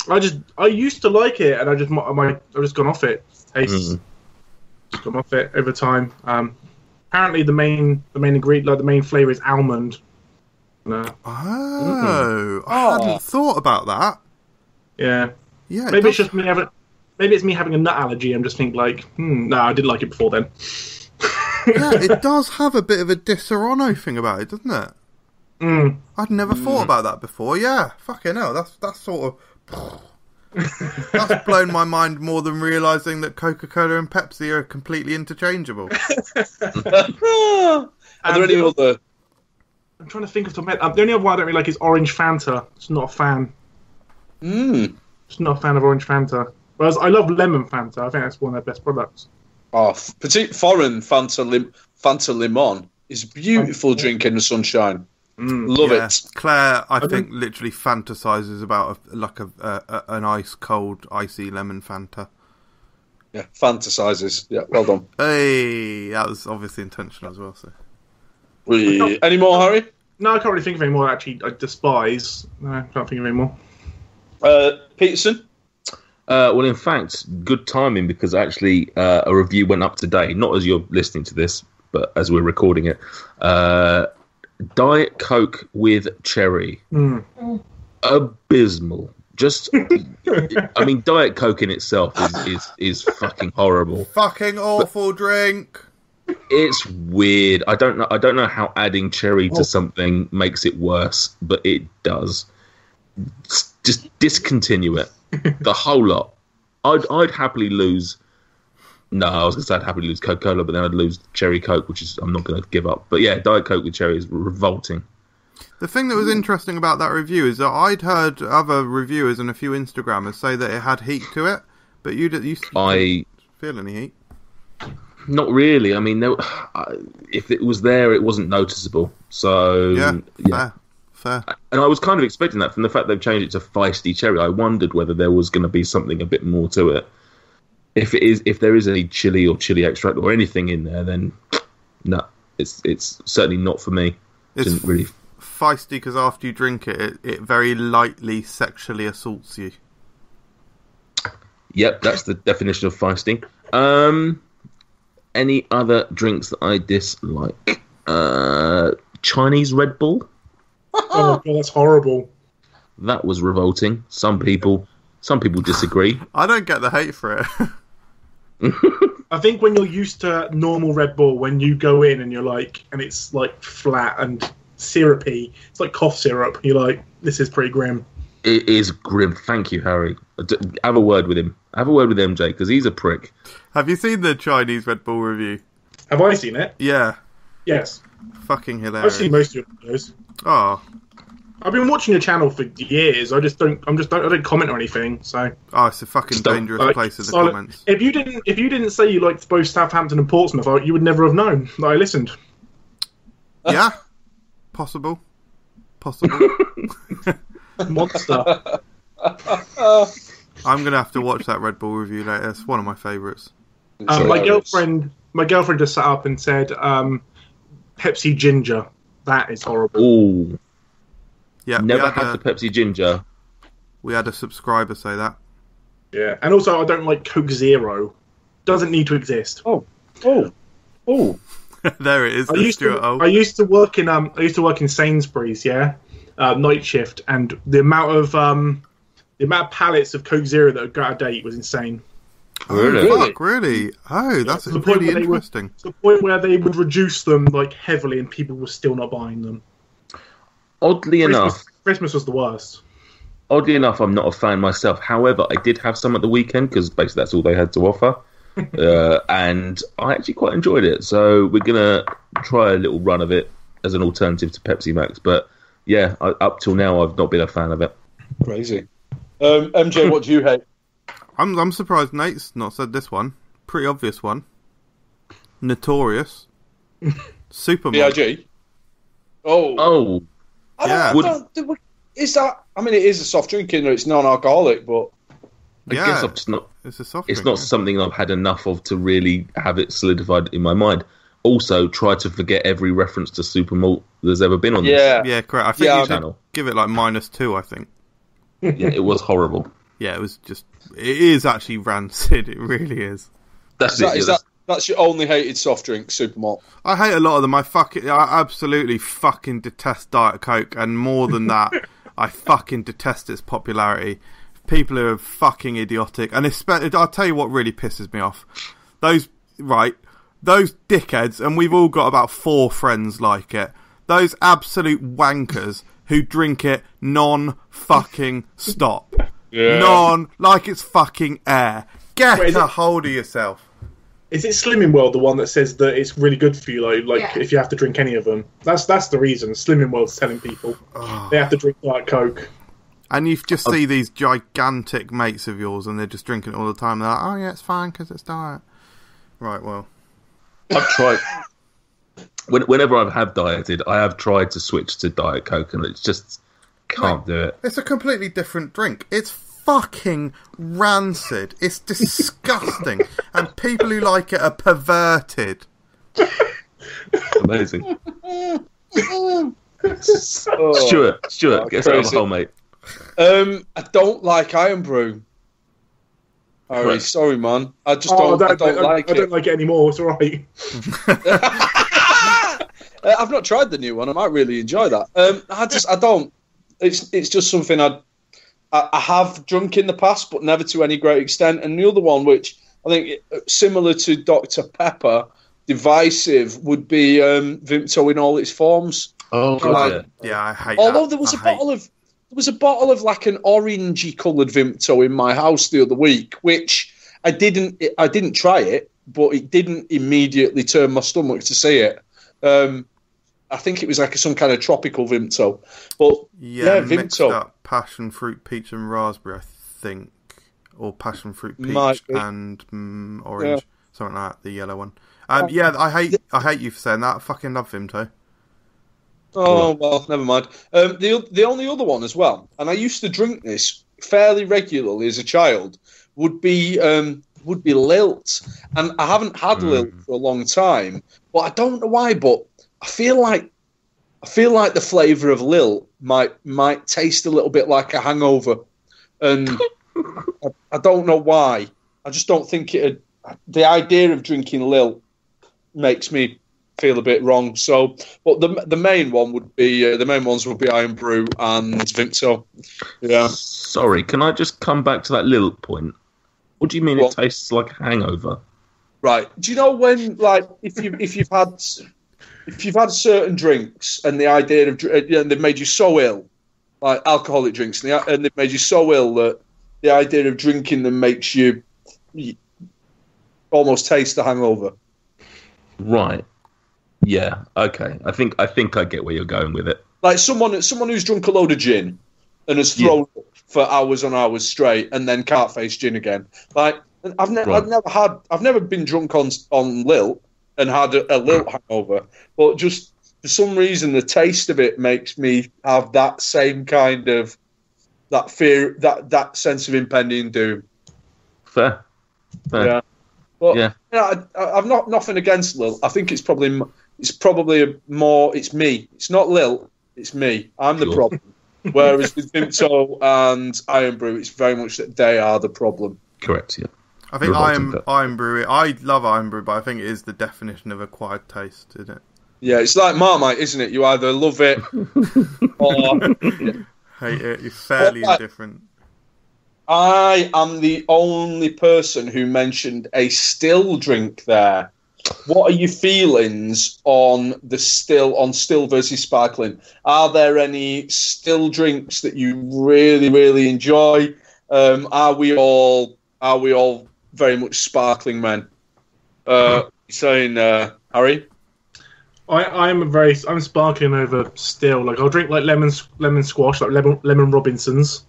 D: I used to like it, and I've just gone off it. Tastes just gone off it over time. Apparently, the main ingredient, like the main flavor, is almond. No.
B: Oh, I hadn't thought about that.
D: Yeah.
B: Yeah.
D: Maybe it's just me having. Maybe it's me having a nut allergy. I'm just thinking like, no, I did like it before then.
B: Yeah, it does have a bit of a Disaronno thing about it, doesn't it? I'd never thought about that before. Yeah, fucking hell, that's sort of that's blown my mind more than realising that Coca-Cola and Pepsi are completely interchangeable.
A: Are there any other?
D: I'm trying to think of the only other one I don't really like is Orange Fanta. Just not a fan. Just not a fan of Orange Fanta. Whereas I love Lemon Fanta. I think that's one of their best products.
A: Oh, foreign Fanta Limon is a beautiful drink in the sunshine. Love it.
B: Claire, I think, literally fantasises about an ice cold, icy lemon Fanta.
A: Yeah, fantasises. Yeah, well done.
B: Hey, that was obviously intentional as well. So,
A: any more, Harry?
D: No, I can't really think of any more. Actually, I despise. No, I can't think of any more.
A: Peterson.
C: Well, in fact, good timing because actually a review went up today. Not as you're listening to this, but as we're recording it. Diet Coke with cherry. Abysmal. Just, I mean, Diet Coke in itself is fucking horrible.
B: Fucking awful drink.
C: It's weird. I don't know how adding cherry to something makes it worse, but it does. Just discontinue it. The whole lot. I'd happily lose. No, I was going to say I'd happily lose Coca-Cola, but then I'd lose Cherry Coke, which is I'm not going to give up. But yeah, Diet Coke with cherry is revolting.
B: The thing that was interesting about that review is that I'd heard other reviewers and a few Instagrammers say that it had heat to it, but you didn't feel any heat.
C: Not really. I mean, if it was there, it wasn't noticeable. So
B: yeah. Fair.
C: And I was kind of expecting that from the fact they've changed it to feisty cherry. I wondered whether there was going to be something a bit more to it. If there is any chili or chili extract or anything in there, then no, it's certainly not for me.
B: It's
C: didn't really
B: feisty because after you drink it, it very lightly sexually assaults you.
C: Yep, that's the definition of feisty. Any other drinks that I dislike? Chinese Red Bull.
D: Oh God, that's horrible.
C: That was revolting. Some people disagree.
B: I don't get the hate for it.
D: I think when you're used to normal Red Bull, when you go in and you're like, and it's like flat and syrupy, it's like cough syrup. You're like, this is pretty grim.
C: It is grim. Thank you, Harry. Have a word with him. Have a word with MJ because he's a prick.
B: Have you seen the Chinese Red Bull review?
D: Have I seen it?
B: Yeah.
D: Yes. I've
B: Fucking hilarious.
D: seen most of those.
B: Oh.
D: I've been watching your channel for years. I don't comment or anything. So.
B: Oh, it's a fucking dangerous place in the comments.
D: If you didn't say you liked both Southampton and Portsmouth, you would never have known that I listened.
B: Yeah. Possible.
D: Monster.
B: I'm gonna have to watch that Red Bull review later. It's one of my favourites.
D: My girlfriend just sat up and said, "Pepsi Ginger." That is horrible.
C: Ooh.
B: Yeah.
C: Never had the Pepsi Ginger.
B: We had a subscriber say that.
D: Yeah, and also I don't like Coke Zero. Doesn't need to exist.
A: Oh.
B: There it is.
D: I used to work in Sainsbury's. Yeah. Night shift, and the amount of The amount of pallets of Coke Zero that got out of date was insane.
C: Really?
B: Fuck, really? Oh, that's really interesting.
D: To the point where they would reduce them like heavily, and people were still not buying them.
C: Oddly enough,
D: Christmas was the worst.
C: Oddly enough, I'm not a fan myself. However, I did have some at the weekend because basically that's all they had to offer. And I actually quite enjoyed it. So we're going to try a little run of it as an alternative to Pepsi Max. But yeah, up till now, I've not been a fan of it.
A: Crazy. MJ, what do you hate?
B: I'm surprised Nate's not said this one. Pretty obvious one. Notorious. Supermalt.
A: B.I.G.? Oh.
B: Yeah.
A: Is that... I mean, it is a soft drink, and it's non-alcoholic, but...
C: I guess I'm just not...
B: It's a soft
C: It's
B: drink,
C: not something I've had enough of to really have it solidified in my mind. Also, try to forget every reference to Supermalt there's ever been on this.
B: Yeah, correct. I think you should give it like -2, I think.
C: Yeah, it was horrible.
B: Yeah, it was just... It is actually rancid. It really is.
A: That's your only hated soft drink, Supermalt?
B: I hate a lot of them. I absolutely fucking detest Diet Coke, and more than that, I fucking detest its popularity. People are fucking idiotic, and I'll tell you what really pisses me off. Those dickheads, and we've all got about 4 friends like it. Those absolute wankers who drink it non-fucking stop. Yeah. Like it's fucking air. Get a hold of yourself.
D: Is it Slimming World the one that says that it's really good for you, if you have to drink any of them? That's the reason. Slimming World's telling people they have to drink Diet Coke.
B: And you just see these gigantic mates of yours, and they're just drinking it all the time. They're like, oh yeah, it's fine because it's diet. Right, well.
C: I've tried... Whenever I have dieted, I have tried to switch to Diet Coke, and it's just can't do it.
B: It's a completely different drink. It's fucking rancid. It's disgusting. And people who like it are perverted.
C: Amazing. Stuart, get out of the hole, mate.
A: I don't like Iron Brew. Harry, sorry, man. I just don't like it.
D: I don't like it anymore. It's all right.
A: I've not tried the new one. I might really enjoy that. I don't. It's just something I have drunk in the past, but never to any great extent. And the other one, which I think similar to Dr. Pepper, divisive, would be Vimto in all its forms.
B: Oh, yeah, I hate.
A: Although there was a bottle of like an orangey coloured Vimto in my house the other week, which I didn't try it, but it didn't immediately turn my stomach to see it. I think it was like some kind of tropical Vimto, but
B: mixed
A: Vimto.
B: Up passion fruit, peach, and raspberry, I think, or passion fruit, peach, and orange, something like that. The yellow one. I hate you for saying that. I fucking love Vimto.
A: Oh well, never mind. The only other one as well, and I used to drink this fairly regularly as a child, would be Lilt, and I haven't had Lilt for a long time, but I don't know why. But I feel like the flavour of Lilt might taste a little bit like a hangover, and I don't know why. I just don't think it. The idea of drinking Lilt makes me feel a bit wrong. So, but the main ones would be Iron Brew and Vimto. Yeah.
C: Sorry, can I just come back to that Lilt point? What do you mean it tastes like a hangover?
A: Right. Do you know when, like, if you've had certain drinks and the idea of they've made you so ill, like alcoholic drinks, and they've made you so ill that the idea of drinking them makes you almost taste the hangover.
C: Right. Yeah. Okay. I think I get where you're going with it.
A: Like someone who's drunk a load of gin and has thrown up for hours on hours straight and then can't face gin again. Like I've never been drunk on Lilt and had a Lilt hangover, but just for some reason the taste of it makes me have that same kind of that fear, that sense of impending doom.
C: Fair.
A: Yeah. But I've nothing against Lilt. I think it's probably more. It's me. It's not Lilt. It's me. I'm the problem. Whereas with Vimto and Iron Brew, it's very much that they are the problem.
C: Correct. Yeah.
B: I think Iron Brew. I love Iron Brew, but I think it is the definition of acquired taste, isn't it?
A: Yeah, it's like Marmite, isn't it? You either love it or
B: hate it. You're fairly indifferent.
A: I am the only person who mentioned a still drink there. What are your feelings on still versus sparkling? Are there any still drinks that you really, really enjoy? Are we all very much sparkling men? Saying Harry?
D: I'm sparkling over still. Like I'll drink like lemon squash, like lemon Robinsons.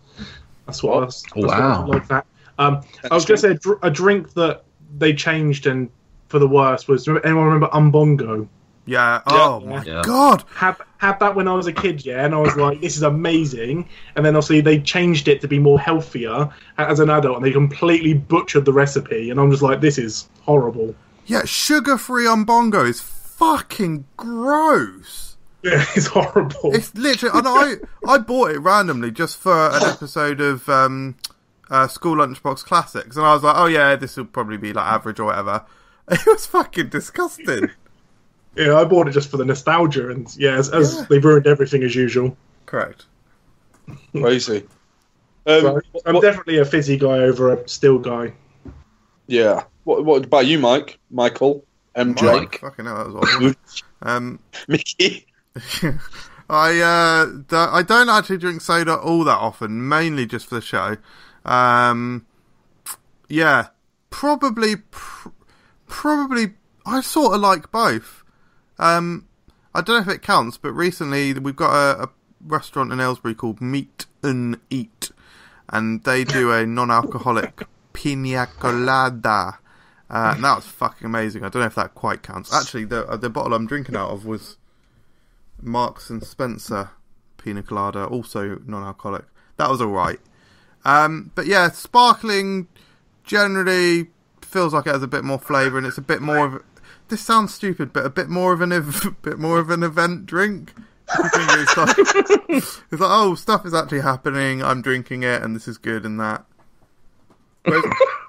D: That's what. That's
C: wow.
D: what I like that. I was going to say a drink that they changed and for the worst was. Anyone remember Umbongo?
B: Yeah. Oh my god.
D: Had that when I was a kid, yeah, and I was like, this is amazing. And then obviously they changed it to be more healthier as an adult, and they completely butchered the recipe. And I'm just like, this is horrible.
B: Yeah, sugar-free Umbongo is fucking gross.
D: Yeah, it's horrible.
B: It's literally, and I bought it randomly just for an episode of School Lunchbox Classics, and I was like, oh yeah, this will probably be like average or whatever. It was fucking disgusting.
D: Yeah, I bought it just for the nostalgia, and as they ruined everything as usual.
B: Correct.
A: Crazy.
D: So I'm definitely a fizzy guy over a still guy.
A: Yeah. What about you, Mike? Michael? MJ?
B: Mike. Fucking hell, that was awful.
A: Mickey?
B: I don't actually drink soda all that often, mainly just for the show. Yeah, probably. I sort of like both. I don't know if it counts, but recently we've got a restaurant in Aylesbury called Meet and Eat, and they do a non-alcoholic pina colada. And that was fucking amazing. I don't know if that quite counts. Actually, the bottle I'm drinking out of was Marks and Spencer pina colada, also non-alcoholic. That was alright. But yeah, sparkling generally feels like it has a bit more flavour, and it's a bit more of. This sounds stupid, but a bit more of an event drink. It's like, oh, stuff is actually happening. I'm drinking it, and this is good, and that. Whereas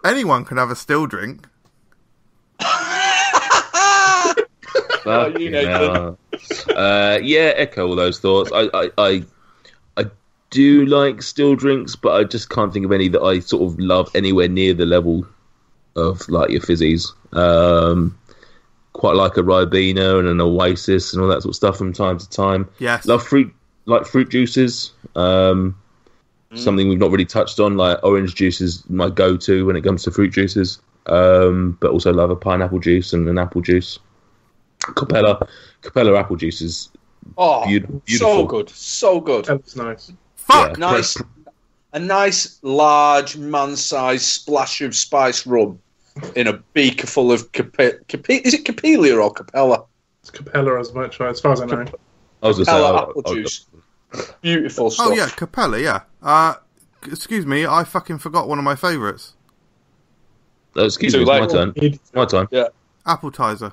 B: anyone can have a still drink.
C: Yeah, echo all those thoughts. I do like still drinks, but I just can't think of any that I sort of love anywhere near the level of like your fizzies. Quite like a Ribena and an Oasis and all that sort of stuff from time to time.
B: Yes.
C: Love fruit juices. Something we've not really touched on, like orange juice is my go-to when it comes to fruit juices. But also love a pineapple juice and an apple juice. Capella apple juice is beautiful.
A: So good.
D: That's nice.
B: Fuck!
A: Yeah, a nice, large, man-sized splash of spice rum in a beaker full of is it Capella or Capella?
D: It's Capella as much, as far as I know.
C: I was
A: Capella apple juice. Beautiful stuff.
B: Oh yeah, Capella, yeah. Excuse me, I fucking forgot one of my favourites.
C: Excuse me, it's my turn. My time.
A: Yeah.
B: Appletiser.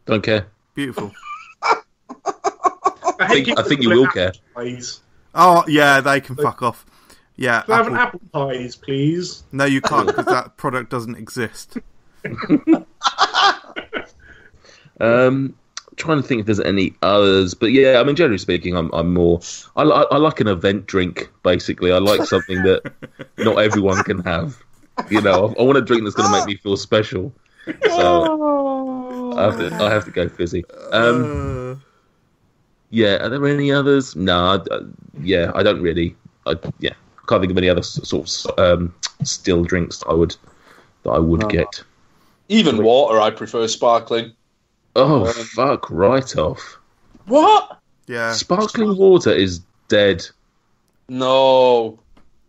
C: Don't care.
B: Beautiful.
C: I think you will care.
D: Pies.
B: Oh yeah, they can fuck off. Yeah.
D: Can I have an apple pies, please?
B: No, you can't, because that product doesn't exist.
C: Trying to think if there's any others, but yeah, I mean, generally speaking, I'm more. I like an event drink. Basically, I like something that not everyone can have. You know, I want a drink that's going to make me feel special. So I have to go fizzy. Yeah, are there any others? No. Yeah, I don't really. I can't think of any other sort of still drinks that I would get.
A: Even water, I prefer sparkling.
C: Oh, fuck right off.
A: What?
B: Yeah.
C: Sparkling water is dead.
A: No.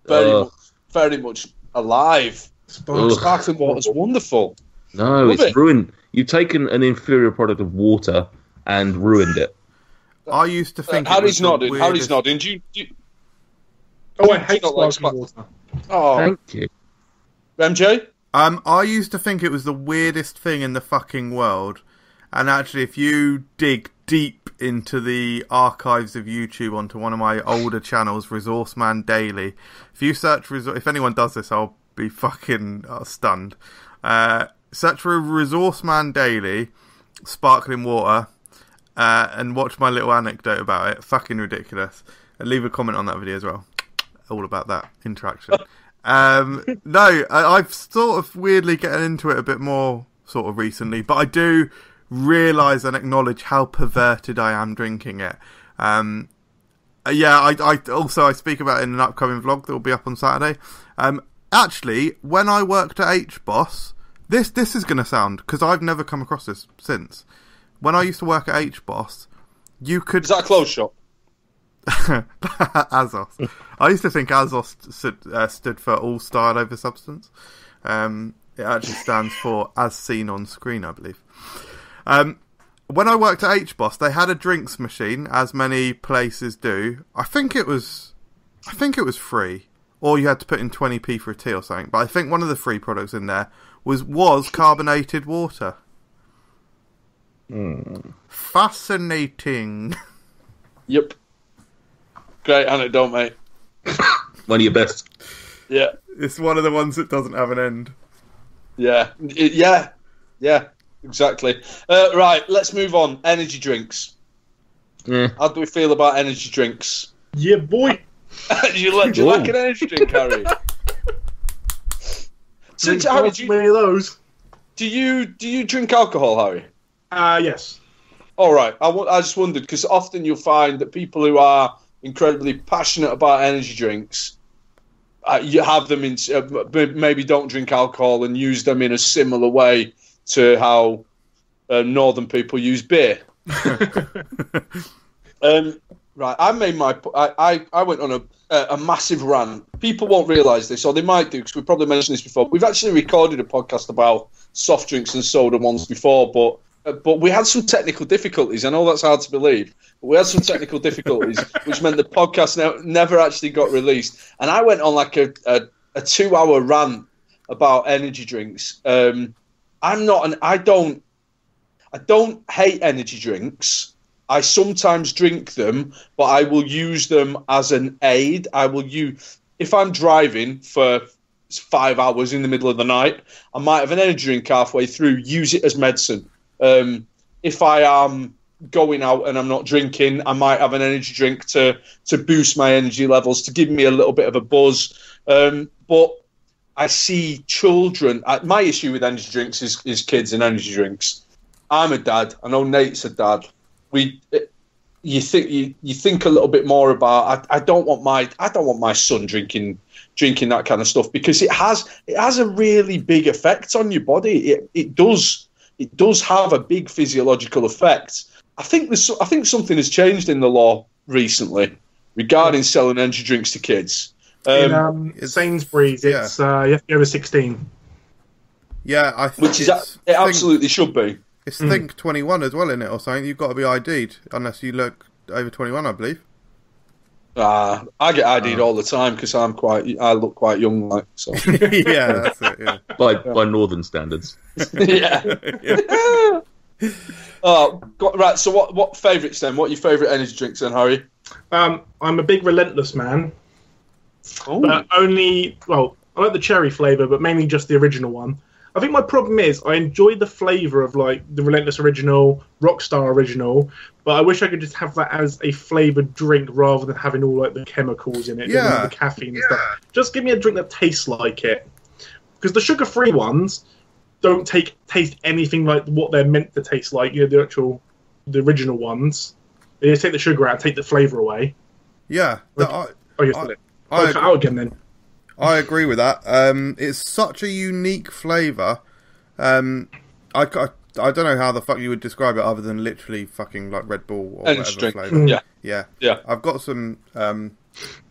A: Very much alive. Sparkling water's wonderful.
C: No,
A: Love
C: it's ruined. You've taken an inferior product of water and ruined it.
B: I used to think
A: Harry's nodding. Harry's nodding. Do you...
D: Oh, I hate sparkling water.
A: Oh.
C: Thank you.
A: MJ?
B: I used to think it was the weirdest thing in the fucking world. And actually, if you dig deep into the archives of YouTube onto one of my older channels, Resource Man Daily, if you search if anyone does this, I'll be fucking stunned. Search for Resource Man Daily, sparkling water, and watch my little anecdote about it. Fucking ridiculous. And leave a comment on that video as well. all about that interaction. No, I've sort of weirdly getting into it a bit more sort of recently, but I do realise and acknowledge how perverted I am drinking it. I speak about it in an upcoming vlog that will be up on Saturday. Actually, when I worked at HBoss, this is going to sound, because I've never come across this since. When I used to work at HBoss, you could...
A: Is that a clothes shop?
B: ASOS. I used to think ASOS stood for All Style Over Substance. It actually stands for As Seen on Screen, I believe. When I worked at HBoss, they had a drinks machine, as many places do. I think it was free, or you had to put in 20p for a tea or something. But I think one of the free products in there was carbonated water. Fascinating.
A: Yep. Great anecdote, mate.
C: One of your best.
A: Yeah.
B: It's one of the ones that doesn't have an end.
A: Yeah. Yeah. Exactly. Right, let's move on. Energy drinks.
C: Yeah.
A: How do we feel about energy drinks?
D: Yeah, boy.
A: do you like an energy drink, Harry?
D: Drink Harry, many of those.
A: Do you drink alcohol, Harry?
D: Yes.
A: All right. I just wondered, because often you'll find that people who are incredibly passionate about energy drinks, you have them in maybe don't drink alcohol and use them in a similar way to how northern people use beer. Right, I went on a massive rant. People won't realise this, or they might do, because we probably mentioned this before. We've actually recorded a podcast about soft drinks and soda once before, but we had some technical difficulties. I know that's hard to believe, but we had some technical difficulties, which meant the podcast never actually got released. And I went on like a 2-hour rant about energy drinks. I don't hate energy drinks. I sometimes drink them, but I will use them as an aid. If I'm driving for 5 hours in the middle of the night, I might have an energy drink halfway through, use it as medicine. If I am going out and I'm not drinking, I might have an energy drink to boost my energy levels, to give me a little bit of a buzz. But I see children. My issue with energy drinks is kids and energy drinks. I'm a dad. I know Nate's a dad. You think a little bit more about. I don't want my son drinking that kind of stuff, because it has a really big effect on your body. It does have a big physiological effect. I think something has changed in the law recently regarding selling energy drinks to kids.
D: In Sainsbury's, it's you have to be over 16.
B: Yeah, I think
A: it absolutely should be.
B: It's Think 21 as well, in it, or something. You've got to be ID'd unless you look over 21, I believe.
A: I get ID'd all the time because I look quite young, like so.
B: Yeah, that's it. Yeah.
C: By northern standards.
A: Yeah. Right. So what favourites then? What are your favourite energy drinks then, Harry?
D: I'm a big Relentless man.
A: Ooh.
D: But I like the cherry flavour, but mainly just the original one. I think my problem is I enjoy the flavour of like the Relentless original, Rockstar original, but I wish I could just have that as a flavoured drink rather than having all like the chemicals in it, the caffeine and stuff. Just give me a drink that tastes like it, because the sugar-free ones don't taste anything like what they're meant to taste like. The original ones, they just take the sugar out and take the flavour away.
B: Yeah,
D: out again then.
B: I agree with that. It's such a unique flavour. I don't know how the fuck you would describe it other than literally fucking like Red Bull or whatever flavour. Yeah. I've got some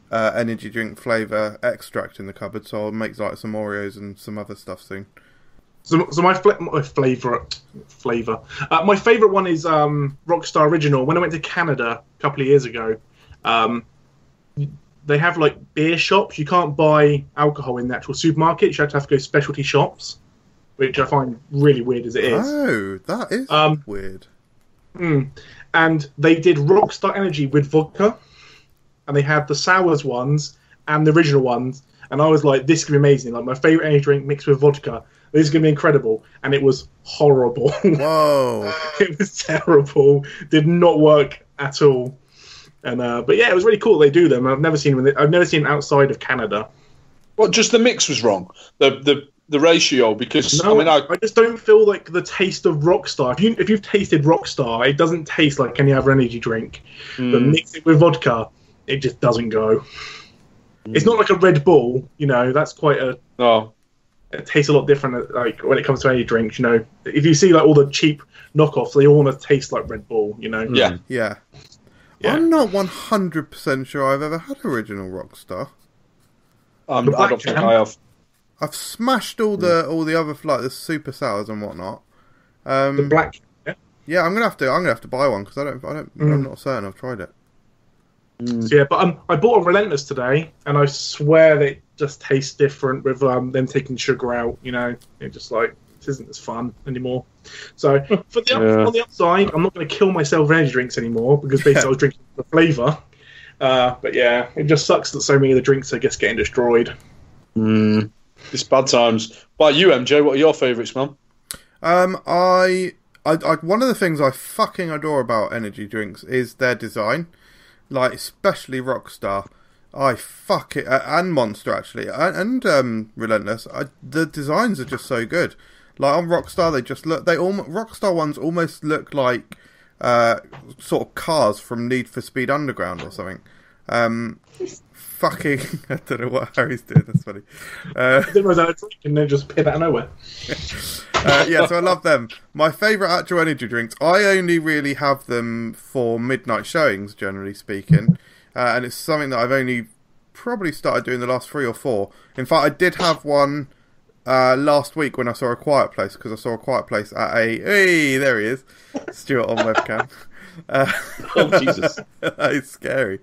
B: energy drink flavour extract in the cupboard, so I'll make like some Oreos and some other stuff soon.
D: So my favourite one is Rockstar Original. When I went to Canada a couple of years ago, they have like beer shops. You can't buy alcohol in the actual supermarkets. You have to go to specialty shops, which I find really weird as it is.
B: Oh, that is weird.
D: And they did Rockstar Energy with vodka, and they had the sours ones and the original ones. And I was like, this is going to be amazing. Like my favourite energy drink mixed with vodka. This is going to be incredible. And it was horrible.
B: Whoa.
D: It was terrible. Did not work at all. And but yeah, it was really cool. They do them. I've never seen them. I've never seen them outside of Canada.
A: Well, just the mix was wrong. The ratio, because
D: No,
A: I mean,
D: I just don't feel like the taste of Rockstar. If you've tasted Rockstar, it doesn't taste like any other energy drink. But mix it with vodka, it just doesn't go. It's not like a Red Bull, That's quite a.
A: No.
D: It tastes a lot different. Like when it comes to energy drinks, If you see like all the cheap knockoffs, they all want to taste like Red Bull,
A: Yeah.
B: Yeah. I'm not 100% sure I've ever had original Rockstar.
A: I don't think I have.
B: I've smashed all the other like the super sours and whatnot.
D: The black.
B: Yeah, I'm gonna have to buy one because I'm not certain I've tried it.
D: So, yeah, but I bought a Relentless today, and I swear that it just tastes different with them taking sugar out. It just like this isn't as fun anymore. So on the upside, I'm not going to kill myself with energy drinks anymore because basically I was drinking the flavour. But yeah, it just sucks that so many of the drinks are just getting destroyed.
A: It's bad times. What about you, MJ? What are your favourites, man?
B: I one of the things I fucking adore about energy drinks is their design. Like, especially Rockstar. I fuck it. And Monster, actually. And Relentless. The designs are just so good. Like, on Rockstar, they just look... Rockstar ones almost look like sort of cars from Need for Speed Underground or something. Fucking... I don't know what Harry's doing. That's funny.
D: I didn't realize I had a drink and they just appeared out of nowhere.
B: So I love them. My favourite actual energy drinks, I only really have them for midnight showings, generally speaking. And it's something that I've only probably started doing the last 3 or 4. In fact, I did have one last week when I saw A Quiet Place, because I saw A Quiet Place at a... Hey, there he is. Stuart on webcam.
C: Oh, Jesus.
B: It's scary.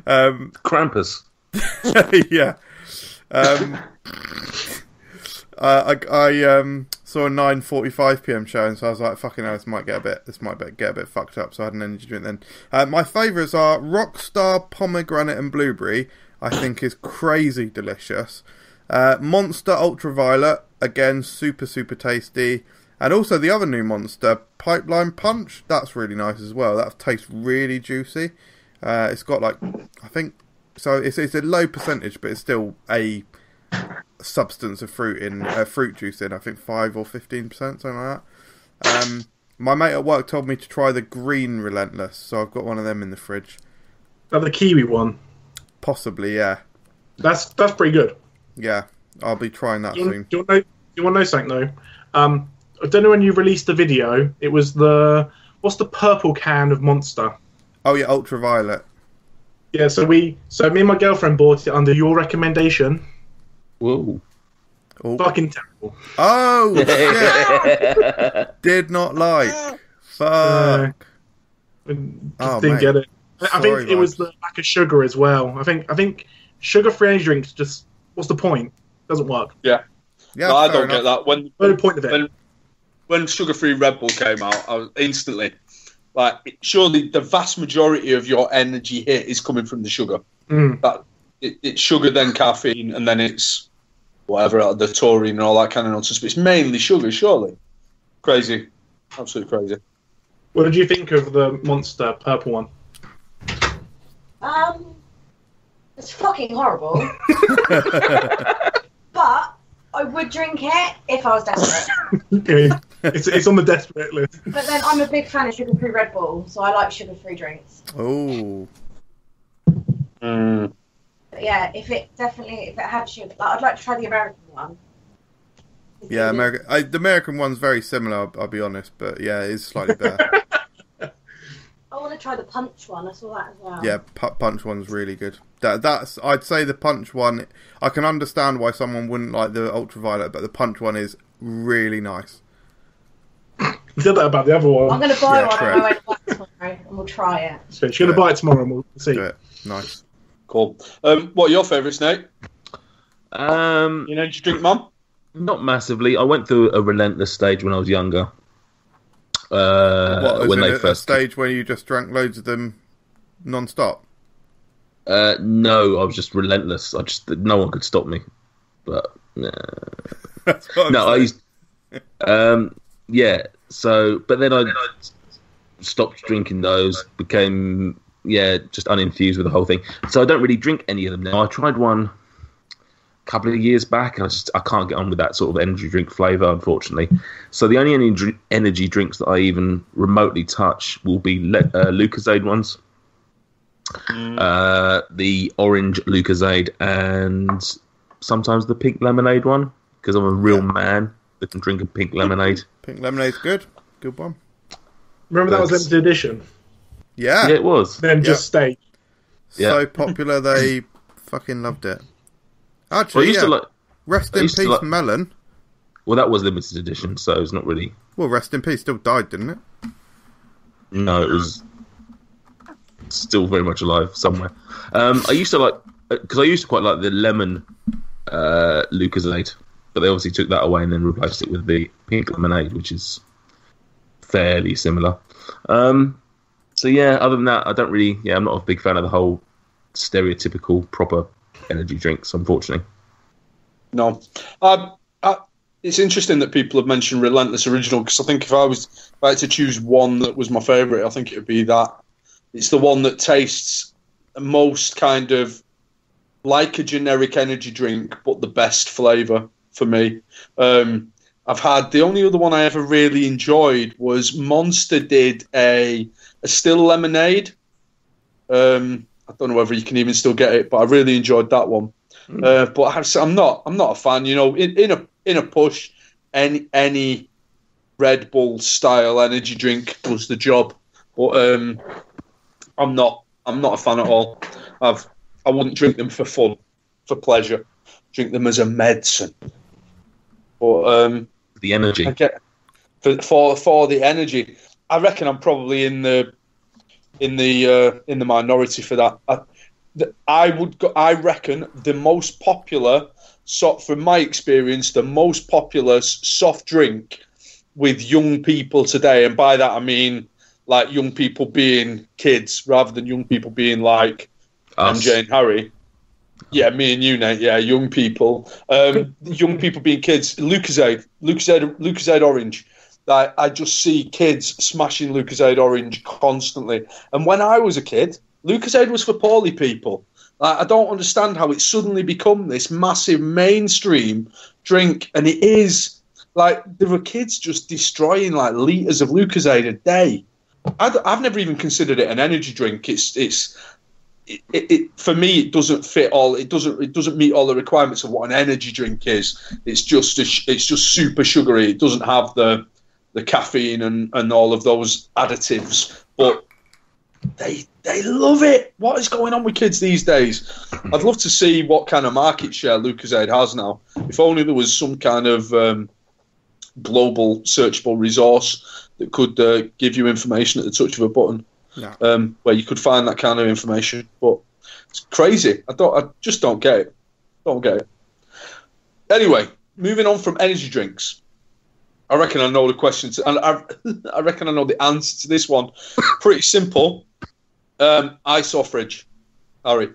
C: Krampus.
B: Yeah. I saw a 9:45 p.m. show, and so I was like, "Fucking hell, this might get a bit fucked up." So I had an energy drink then. My favourites are Rockstar Pomegranate and Blueberry. I think is crazy delicious. Monster Ultraviolet, again super tasty, and also the other new Monster Pipeline Punch. That's really nice as well. That tastes really juicy. It's got like I think so. It's a low percentage, but it's still a substance of fruit in fruit juice in I think 5 or 15%, something like that. My mate at work told me to try the green Relentless, so I've got one of them in the fridge.
D: That the kiwi one?
B: Possibly, yeah.
D: That's pretty good.
B: Yeah, I'll be trying that soon.
D: Do you want to know something though? I don't know when you released the video. It was what's the purple can of Monster?
B: Oh yeah, Ultraviolet.
D: Yeah, so me and my girlfriend bought it under your recommendation.
C: Whoa.
B: Oh.
D: Fucking terrible.
B: Oh, shit. Did not like. Fuck.
D: Didn't get it. I think it was the lack of sugar as well. I think sugar-free energy drinks just... What's the point? Doesn't work.
A: Yeah. No, I don't get that. What's
D: the point of it?
A: When sugar-free Red Bull came out, I was instantly... Like, surely the vast majority of your energy hit is coming from the sugar. It's sugar, then caffeine, and then it's whatever, the taurine and all that kind of nonsense. But it's mainly sugar, surely. Crazy. Absolutely crazy.
D: What did you think of the Monster purple one?
E: It's fucking horrible. But I would drink it if I was desperate.
D: Okay. It's on the desperate list.
E: But then I'm a big fan of sugar-free Red Bull, so I like sugar-free drinks.
B: Oh.
E: But yeah, if it had sugar, I'd like to try the American one.
B: Yeah, the American one's very similar, I'll be honest, but yeah, it is slightly better.
E: I want to try the Punch one. I saw that as well.
B: Yeah, Punch one's really good. That's I'd say the Punch one. I can understand why someone wouldn't like the Ultraviolet, but the Punch one is really nice.
D: You said that about the other one.
E: I'm going to buy one on my way back tomorrow, and we'll try it.
D: So she's going to buy it tomorrow, and we'll see.
B: Do it. Nice.
A: Cool. What are your favourites, Nate?
C: You know,
A: did you drink, Mum?
C: Not massively. I went through a Relentless stage when I was younger.
B: When they first stage where you just drank loads of them non-stop?
C: No, I was just relentless. No one could stop me. But I used. Yeah. So, but then I stopped drinking those. Became just uninfused with the whole thing. So I don't really drink any of them now. I tried one a couple of years back, and I can't get on with that sort of energy drink flavour, unfortunately. So the only energy drinks that I even remotely touch will be Lucozade ones. The orange Lucozade, and sometimes the pink lemonade one, because I'm a real man that can drink a pink lemonade.
B: Pink lemonade's good. Good one.
D: Remember that was limited edition?
B: Yeah.
C: Yeah, it was.
D: Then just stayed.
B: So popular, they fucking loved it.
C: Well, I
B: Actually,
C: used to like.
B: Rest
C: I
B: in
C: used to
B: peace,
C: like-
B: Melon.
C: Well, that was limited edition, so it's not really.
B: Well, rest in peace. Still died, didn't it?
C: No, it was still very much alive somewhere. I used to like, because I used to quite like the lemon Lucozade, but they obviously took that away and then replaced it with the pink lemonade, which is fairly similar. So yeah, other than that, I don't really. Yeah, I'm not a big fan of the whole stereotypical proper energy drinks, unfortunately.
A: No. It's interesting that people have mentioned Relentless Original, because I think if I had to choose one that was my favourite, I think it would be that. It's the one that tastes most kind of like a generic energy drink, but the best flavour for me. I've had the only other one I ever really enjoyed was Monster did a still lemonade. I don't know whether you can even still get it, but I really enjoyed that one. But I'm not a fan. You know, in a push, any Red Bull style energy drink does the job. But I'm not a fan at all. I wouldn't drink them for fun, for pleasure. Drink them as a medicine. But
C: The energy.
A: I get for the energy. I reckon I'm probably in the minority for that. I reckon the most popular, from my experience, the most popular soft drink with young people today, and by that I mean like young people being kids rather than young people being like
C: Us.
A: MJ and Harry. Yeah, me and you, Nate. Yeah, young people. Young people being kids. Lucozade Orange. I just see kids smashing Lucozade Orange constantly. And when I was a kid, Lucozade was for poorly people. I don't understand how it's suddenly become this massive mainstream drink, and it is like there were kids just destroying like litres of Lucozade a day. I've never even considered it an energy drink. It's for me, it doesn't fit all. It doesn't meet all the requirements of what an energy drink is. It's just super sugary. It doesn't have the caffeine and all of those additives, but they love it. What is going on with kids these days? I'd love to see what kind of market share Lucozade has now. If only there was some kind of global searchable resource that could give you information at the touch of a button.
B: No.
A: Where you could find that kind of information. But it's crazy. I just don't get it. Don't get it. Anyway, moving on from energy drinks. I reckon I know the questions, and I reckon I know the answer to this one. Pretty simple. Ice or fridge, Harry?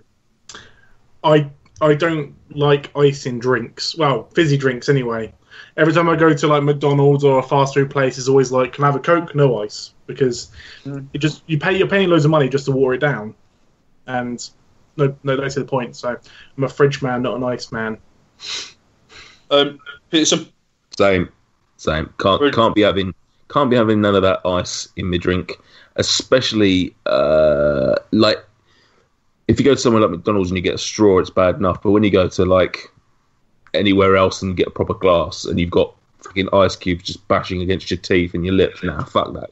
D: I don't like ice in drinks. Well, fizzy drinks anyway. Every time I go to like McDonald's or a fast food place, it's always like, "Can I have a Coke? No ice," because you're paying loads of money just to water it down, and no, that's the point. So I'm a fridge man, not an ice man.
A: Peterson?
C: Same. Can't be having none of that ice in my drink, especially like if you go to somewhere like McDonald's and you get a straw, it's bad enough. But when you go to like anywhere else and get a proper glass and you've got fucking ice cubes just bashing against your teeth and your lips, fuck that.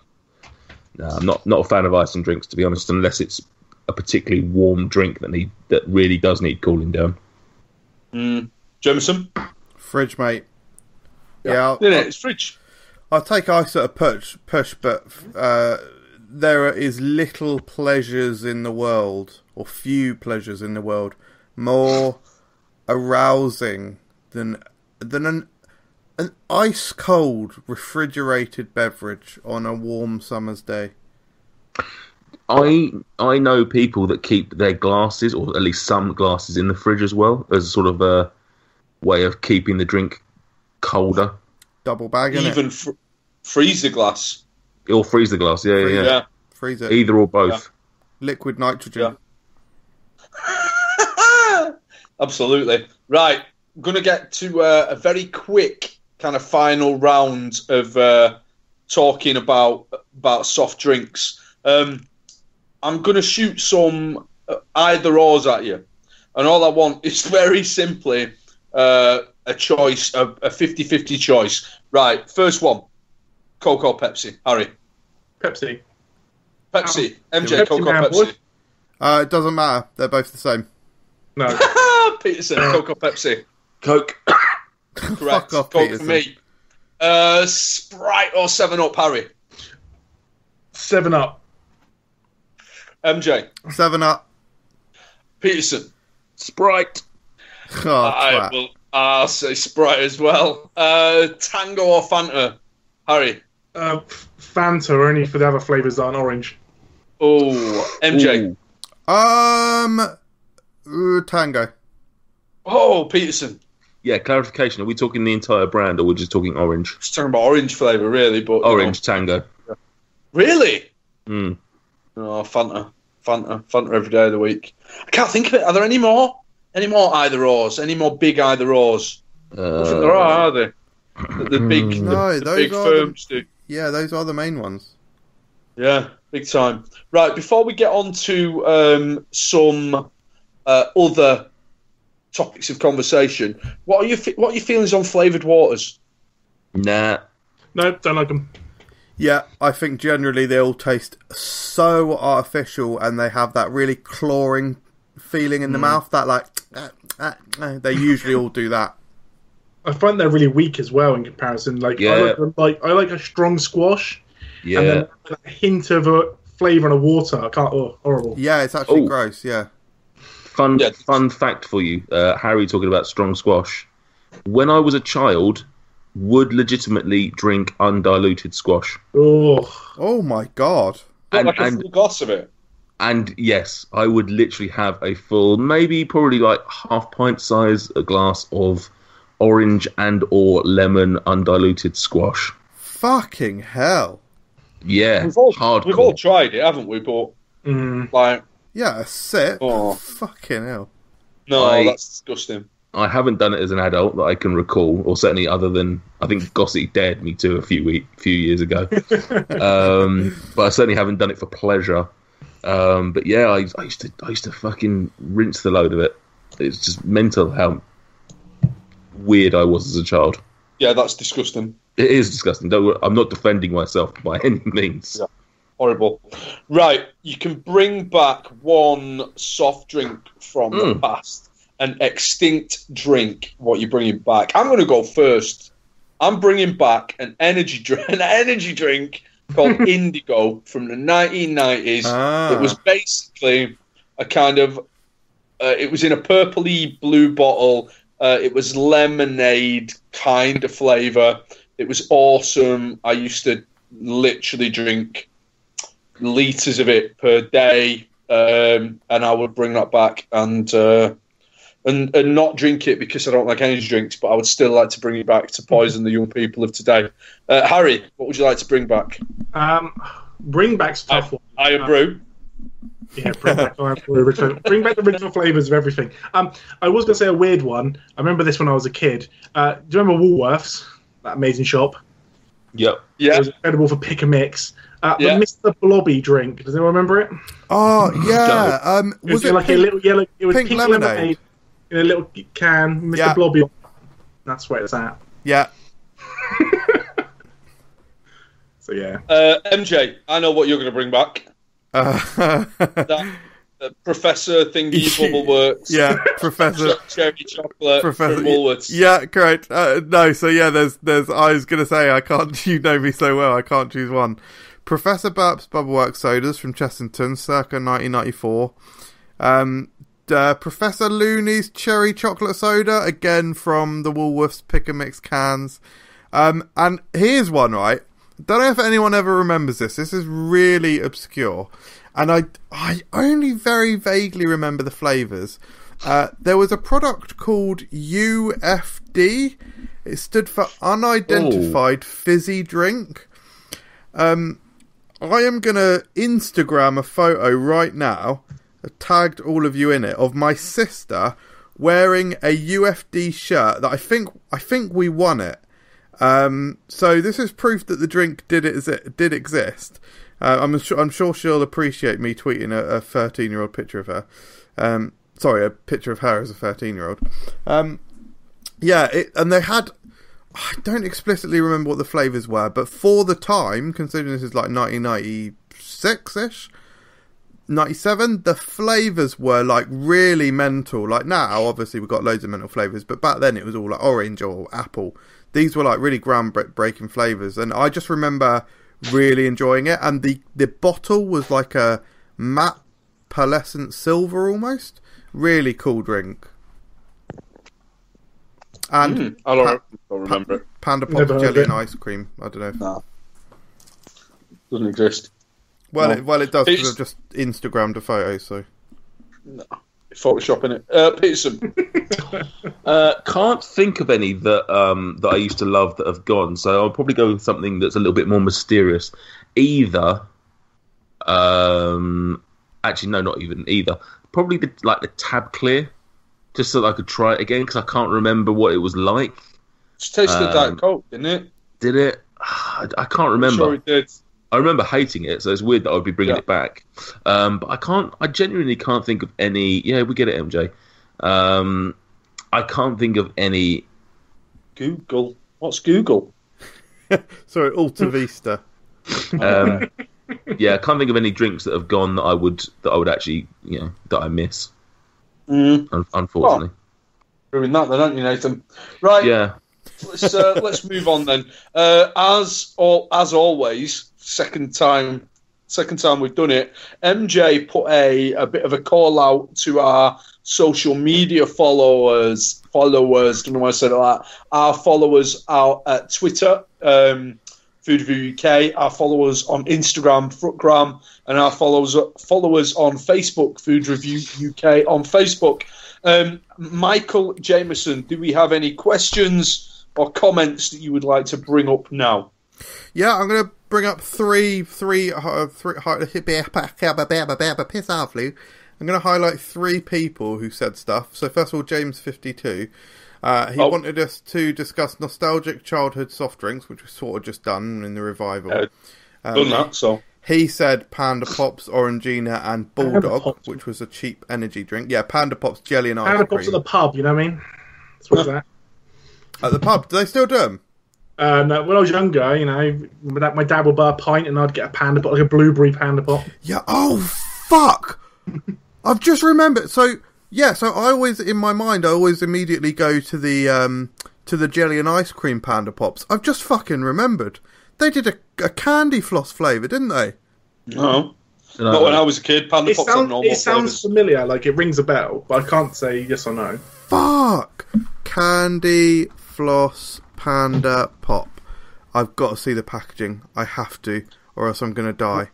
C: No, I'm not a fan of ice in drinks, to be honest, unless it's a particularly warm drink that really does need cooling down.
A: Jameson?
B: Fridge, mate. Yeah,
A: it's fridge.
B: I'll take ice at a push, but there is little pleasures in the world, or few pleasures in the world, more arousing than an ice cold refrigerated beverage on a warm summer's day.
C: I know people that keep their glasses, or at least some glasses, in the fridge as well, as sort of a way of keeping the drink colder.
B: Double bag,
A: even freeze the glass.
C: Or freeze the glass, yeah.
B: Freeze it.
C: Either or both.
B: Liquid nitrogen.
A: Yeah. Absolutely. Right. I'm going to get to a very quick kind of final round of talking about soft drinks. I'm going to shoot some either ors at you. And all I want is very simply a choice, a 50-50 choice. Right, first one. Coke or Pepsi? Harry?
D: Pepsi.
A: MJ,
D: Pepsi,
A: Coke or
D: man,
A: Pepsi?
B: It doesn't matter. They're both the same.
D: No.
A: Peterson, Coke or Pepsi?
C: Coke.
A: Correct.
B: Fuck off,
A: Coke
B: Peterson.
A: for me. Sprite or 7-Up, Harry?
D: 7-Up.
A: MJ?
B: 7-Up.
A: Peterson?
C: Sprite.
B: Oh,
A: I'll say Sprite as well. Tango or Fanta, Harry?
D: Fanta, only for the other flavours that aren't orange.
A: Oh, MJ?
B: Tango.
A: Oh, Peterson.
C: Yeah, clarification. Are we talking the entire brand or we're just talking orange?
A: Just talking about orange flavour, really, but...
C: Orange, Tango.
A: Really?
C: Mm.
A: Oh, Fanta every day of the week. I can't think of it. Are there any more? Any more either ors? Any more big either ors? I think there are they? The big,
B: No,
A: the
B: those
A: big
B: are
A: firms do.
B: Yeah, those are the main ones.
A: Yeah, big time. Right, before we get on to some other topics of conversation, what are your feelings on flavoured waters?
C: Nah.
D: No, don't like them.
B: Yeah, I think generally they all taste so artificial and they have that really clawing feeling in the mouth. That they usually all do that.
D: I find they're really weak as well in comparison. Like,
C: Yeah.
D: I like a strong squash.
C: Yeah.
D: And then a hint of a flavour in a water. I can't. Oh, horrible.
B: Yeah, it's actually gross. Yeah.
C: Fun fact for you, Harry talking about strong squash. When I was a child, would legitimately drink undiluted squash.
B: Oh my god.
A: Like a full glass of it?
C: And yes, I would literally have a full, maybe probably like half pint size a glass of orange and or lemon undiluted squash.
B: Fucking hell.
C: Yeah,
A: We've
C: hardcore.
A: all tried it, haven't we? But like,
B: yeah, a sip.
A: Oh.
B: Fucking hell.
A: No, that's disgusting.
C: I haven't done it as an adult that I can recall, or certainly other than I think Gossett dared me to a few years ago. But I certainly haven't done it for pleasure. But yeah, I used to fucking rinse the load of it. It's just mental how weird I was as a child.
A: Yeah, that's disgusting.
C: It is disgusting. I'm not defending myself by any means.
A: Yeah. Horrible. Right, you can bring back one soft drink from the past, an extinct drink. What you bringing back? I'm going to go first. I'm bringing back an energy drink called Indigo from the 1990s. It was basically a kind of. It was in a purpley blue bottle. It was lemonade kind of flavour. It was awesome. I used to literally drink litres of it per day, and I would bring that back and not drink it because I don't like energy drinks, but I would still like to bring it back to poison the young people of today. Harry, what would you like to bring back?
D: Bring back stuff.
A: Iron Brew.
D: Yeah, bring back the original flavours of everything. I was going to say a weird one. I remember this when I was a kid. Do you remember Woolworths? That amazing shop.
C: Yep.
A: Yeah.
D: It was incredible for pick and mix. The
A: Yeah.
D: Mr. Blobby drink. Does anyone remember it?
B: Oh yeah.
D: Was it like a little yellow? It was
B: pink lemonade
D: in a little can. Mr.
B: Yeah.
D: Blobby. That's where it's at.
B: Yeah.
D: So yeah.
A: MJ, I know what you're going to bring back. That Professor Thingy Bubble Works.
B: Yeah, Professor
A: Cherry Chocolate from Woolworths.
B: Yeah, correct. No, so yeah, there's. I was gonna say I can't. You know me so well. I can't choose one. Professor Burp's Bubbleworks sodas from Chessington, circa 1994. Professor Looney's Cherry Chocolate Soda, again from the Woolworths Pick and Mix cans. And here's one, right? Don't know if anyone ever remembers this. This is really obscure. And I only very vaguely remember the flavours. There was a product called UFD. It stood for Unidentified Fizzy Drink. I am going to Instagram a photo right now, tagged all of you in it, of my sister wearing a UFD shirt that I think we won it. So this is proof that the drink did exist. I'm sure she'll appreciate me tweeting a 13-year-old picture of her. Sorry, a picture of her as a 13-year-old. And they had... I don't explicitly remember what the flavours were, but for the time, considering this is like 1996-ish, 97, the flavours were like really mental. Like now, obviously we've got loads of mental flavours, but back then it was all like orange or apple. These were like really groundbreaking flavours, and I just remember really enjoying it. And the bottle was like a matte pearlescent silver almost. Really cool drink. And
A: I don't remember it.
B: Panda Pop jelly and ice cream. I don't know.
A: No. Doesn't exist.
B: Well, it does because I've just Instagrammed a photo, so...
A: No. Photoshopping it. Peterson.
C: Can't think of any that I used to love that have gone, so I'll probably go with something that's a little bit more mysterious. Either... actually, no, not even either. Probably the Tab Clear. Just so that I could try it again, because I can't remember what it was like.
A: It tasted like Diet Coke, didn't it?
C: Did it? I can't remember.
A: I'm sure it did.
C: I remember hating it, so it's weird that I would be bringing it back. But I genuinely can't think of any... Yeah, we get it, MJ. I can't think of any...
A: Google. What's Google?
B: Sorry, Alta Vista.
C: Yeah, I can't think of any drinks that have gone that I would actually, that I miss. Unfortunately.
A: Ruin that then, don't you, Nathan? Right.
C: Yeah.
A: Let's move on then. As always, second time we've done it. MJ put a bit of a call out to our social media followers. Don't know why I said that. Our followers out at Twitter, Food Review UK. Our followers on Instagram, FRUKgram, and our followers on Facebook, Food Review UK on Facebook. Michael Jameson, do we have any questions or comments that you would like to bring up now?
B: Yeah, I'm going to bring up three. I'm going to highlight three people who said stuff. So first of all, James52. He wanted us to discuss nostalgic childhood soft drinks, which we've sort of just done in the revival.
A: Done that, so...
B: He said Panda Pops, Orangina, and Bulldog, which was a cheap energy drink. Yeah, Panda Pops, jelly and ice cream.
D: Panda Pops at the pub, you know what I mean? That's what's that.
B: At the pub? Do they still do them?
D: No, when I was younger, my dad would buy a pint and I'd get a Panda Pop, like a blueberry Panda Pop.
B: Yeah, oh, fuck! I've just remembered. So I always, in my mind, I always immediately go to the jelly and ice cream Panda Pops. I've just fucking remembered. They did a candy floss flavour, didn't they?
A: No. Not when I was a kid. Panda Pops are normal.
D: It sounds familiar, like it rings a bell, but I can't say yes or no.
B: Fuck! Candy floss Panda Pop. I've got to see the packaging. I have to, or else I'm going to die.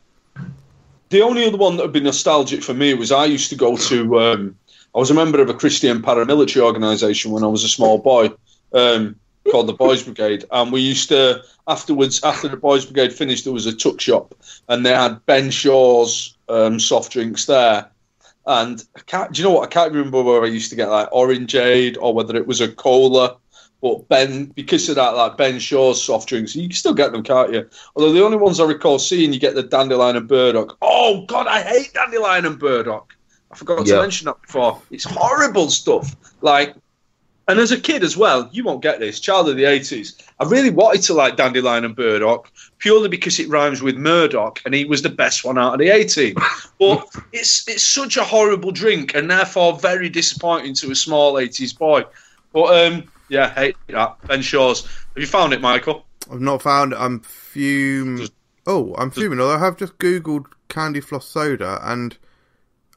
A: The only other one that would be nostalgic for me was I used to go to... I was a member of a Christian paramilitary organisation when I was a small boy. Called the Boys Brigade, and we used to afterwards, after the Boys Brigade finished, there was a tuck shop, and they had Ben Shaw's soft drinks there. And do you know what? I can't remember whether I used to get like Orangeade or whether it was a cola. But because of that, like Ben Shaw's soft drinks, you can still get them, can't you? Although the only ones I recall seeing, you get the Dandelion and Burdock. Oh God, I hate Dandelion and Burdock. I forgot to mention that before. It's horrible stuff. And as a kid as well, you won't get this, child of the 80s, I really wanted to like Dandelion and Burdock purely because it rhymes with Murdoch and he was the best one out of the 18. But it's such a horrible drink and therefore very disappointing to a small 80s boy. But yeah, hate that. Ben Shaw's. Have you found it, Michael?
B: I've not found it. I'm fuming. Although I have just Googled candy floss soda and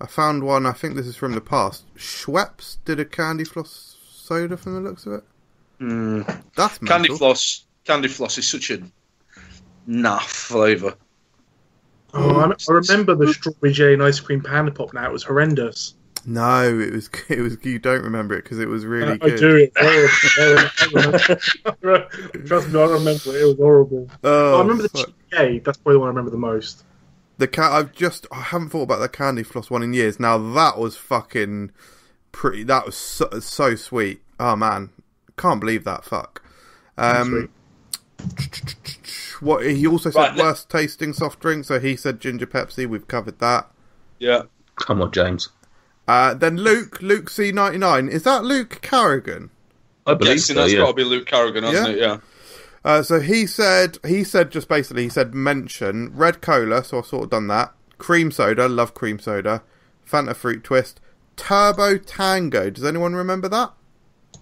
B: I found one, I think this is from the past. Schweppes did a candy floss soda from the looks of it. That's mental.
A: Candy floss is such a naff flavour.
D: Oh, I remember the strawberry jelly and ice cream Panda Pop now. It was horrendous.
B: No, it was. You don't remember it because it was really good.
D: I do. It's horrible. Trust me, I remember it. It was horrible.
B: Oh,
D: I remember the cheesecake. That's probably the one I remember the most.
B: I haven't thought about the candy floss one in years. Now that was fucking pretty. That was so sweet. Oh man, can't believe that. Fuck. What he also said, worst tasting soft drink. So he said ginger Pepsi. We've covered that.
A: Yeah.
C: Come on, James.
B: Then Luke C99. Is that Luke Carrigan?
C: I believe
A: Yes, that's got to be Luke Carrigan, hasn't it? Yeah.
B: So he said mention red cola, so I've sort of done that. Cream soda, love cream soda. Fanta fruit twist. Turbo Tango. Does anyone remember that?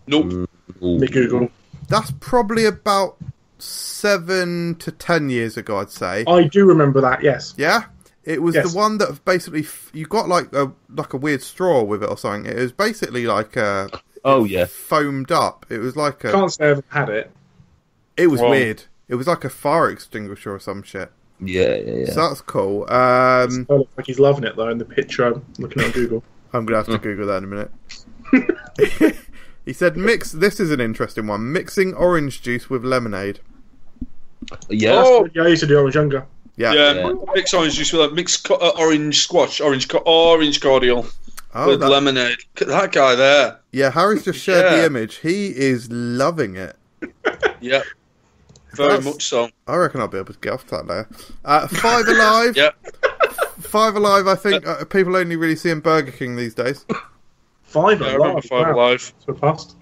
A: Nope.
D: Big Google.
B: That's probably about 7 to 10 years ago, I'd say.
D: I do remember that, yes.
B: Yeah? It was the one that basically you got like a weird straw with it or something. It was basically like foamed up. It was like a...
D: Can't say I ever had it.
B: It was weird. It was like a fire extinguisher or some shit.
C: Yeah.
B: So that's cool.
D: It looks like he's loving it though in the picture I'm looking at Google.
B: I'm going to have to Google that in a minute. He said this is an interesting one. Mixing orange juice with lemonade.
C: Yeah.
D: Oh, yeah, I used to do orange younger.
B: Yeah.
A: Mix orange juice with mix orange squash, orange cordial with lemonade. Look at that guy there.
B: Yeah, Harry's just shared the image. He is loving it.
A: Yeah, very much so.
B: I reckon I'll be able to get off that now. Five Alive.
A: Yeah.
B: Five Alive, I think people only really see in Burger King these days.
D: Five
A: I remember Five Alive.
D: So fast.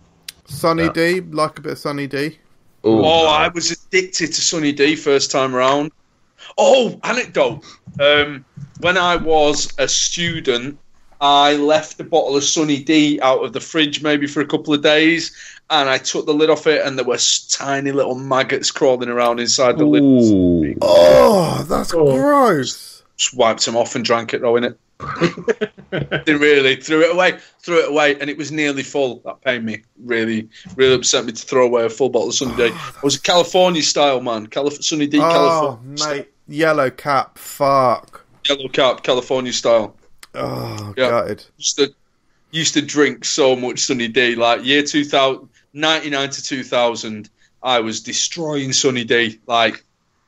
B: Sunny D, like a bit of Sunny D.
A: I was addicted to Sunny D first time around. Oh, anecdote. When I was a student, I left a bottle of Sunny D out of the fridge maybe for a couple of days, and I took the lid off it, and there were tiny little maggots crawling around inside the lid.
B: Oh, that's gross.
A: Just wiped them off and drank it, though, innit? Didn't really. Threw it away, and it was nearly full. That pained me. Really, really upset me to throw away a full bottle of Sunny D. I was a California style, man. Sunny D, California style.
B: Mate. Yellow cap, fuck.
A: Yellow cap, California style.
B: Oh, gutted.
A: Used to drink so much Sunny D. Like year 2000, 99 to 2000, I was destroying Sunny D like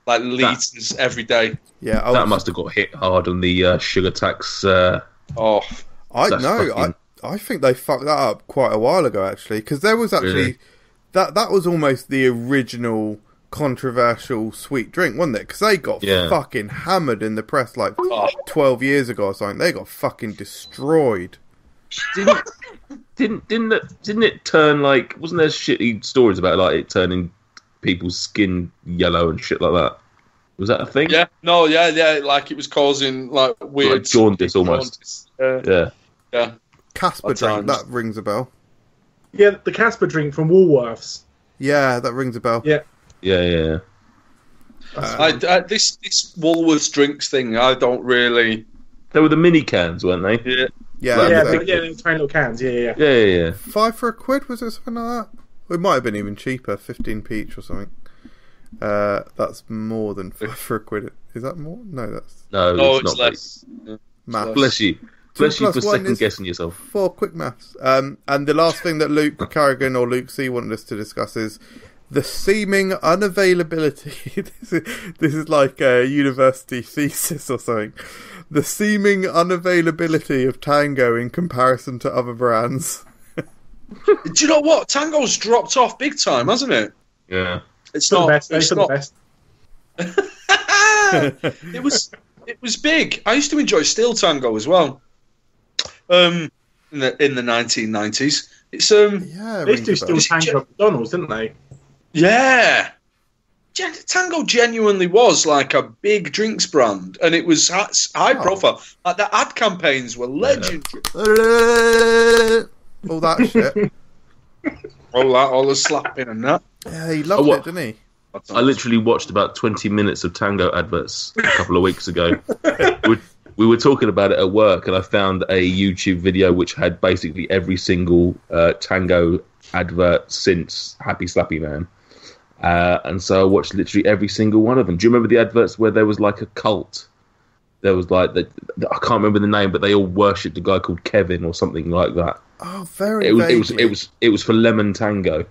A: litres every day.
B: Yeah,
C: that must have got hit hard on the sugar tax.
B: I think they fucked that up quite a while ago, actually, because there was actually that was almost the original controversial sweet drink, wasn't it? Because they got fucking hammered in the press like 12 years ago or something. They got fucking destroyed.
C: Didn't it turn like? Wasn't there shitty stories about like it turning people's skin yellow and shit like that? Was that a thing?
A: Yeah, no, yeah. Like it was causing like weird
C: like jaundice almost. Yeah.
B: Casper drink, that rings a bell.
D: Yeah, the Casper drink from Woolworths.
B: Yeah, that rings a bell.
D: Yeah.
C: Yeah.
A: This Woolworths drinks thing, I don't really.
C: They were the mini cans, weren't they?
D: Yeah, tiny little cans. Yeah.
B: 5 for £1, was it something like that? It might have been even cheaper, 15p each or something. That's more than 5 for £1. Is that more? No, it's
C: not
A: less.
B: Maths.
C: Bless you for second guessing yourself.
B: 4 quick maths. And the last thing that Luke Carrigan or Luke C wanted us to discuss is the seeming unavailability. This is like a university thesis or something. The seeming unavailability of Tango in comparison to other brands.
A: Do you know what? Tango's dropped off big time, hasn't it?
C: Yeah.
A: It's not
D: the best.
A: It was big. I used to enjoy Steel Tango as well. In the 1990s. It's
D: they used to Steel Tango at McDonald's, didn't they?
A: Yeah. Tango genuinely was like a big drinks brand, and it was high profile. Like the ad campaigns were legendary.
B: All that shit.
C: All
A: the slapping and that.
B: Yeah, he loved it, didn't he?
C: I literally watched about 20 minutes of Tango adverts a couple of weeks ago. We were talking about it at work, and I found a YouTube video which had basically every single Tango advert since Happy Slappy Man. And so I watched literally every single one of them. Do you remember the adverts where there was like a cult there was like I can't remember the name, but they all worshipped a guy called Kevin or something like that.
B: Oh, very.
C: It was for Lemon Tango.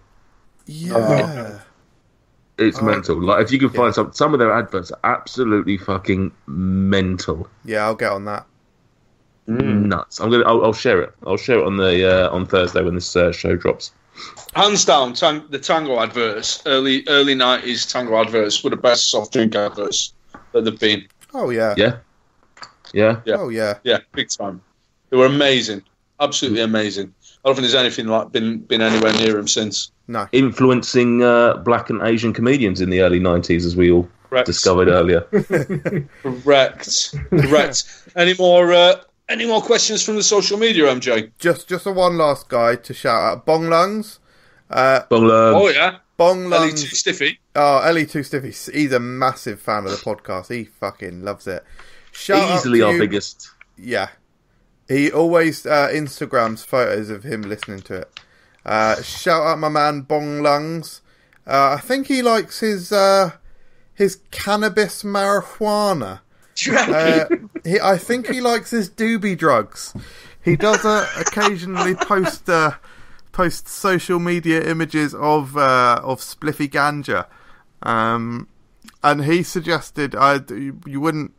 B: Yeah.
C: It's mental. Like if you can find some of their adverts are absolutely fucking mental.
B: Yeah, I'll get on that.
C: Nuts. I'll share it. I'll share it on the on Thursday when this show drops.
A: Hands down, the Tango adverts, early 90s Tango adverts were the best soft drink adverts that they've been.
B: Oh yeah.
C: Yeah.
B: Oh yeah.
A: Yeah, big time. They were amazing, absolutely amazing. I don't think there's anything like been anywhere near them since.
B: No.
C: Influencing black and Asian comedians in the early 90s, as we all discovered earlier.
A: Correct. Any more questions from the social media, MJ?
B: Just a one last guy to shout out. Bong Lungs.
C: Bong Lungs.
A: Oh yeah.
B: Bong Lungs.
A: Ellie Too Stiffy.
B: Oh, Ellie Too Stiffy. He's a massive fan of the podcast. He fucking loves it.
C: Easily our biggest.
B: Yeah. He always Instagrams photos of him listening to it. Shout out my man Bong Lungs. I think he likes his cannabis marijuana. I think he likes his doobie drugs. He does occasionally post social media images of spliffy ganja, and he suggested you wouldn't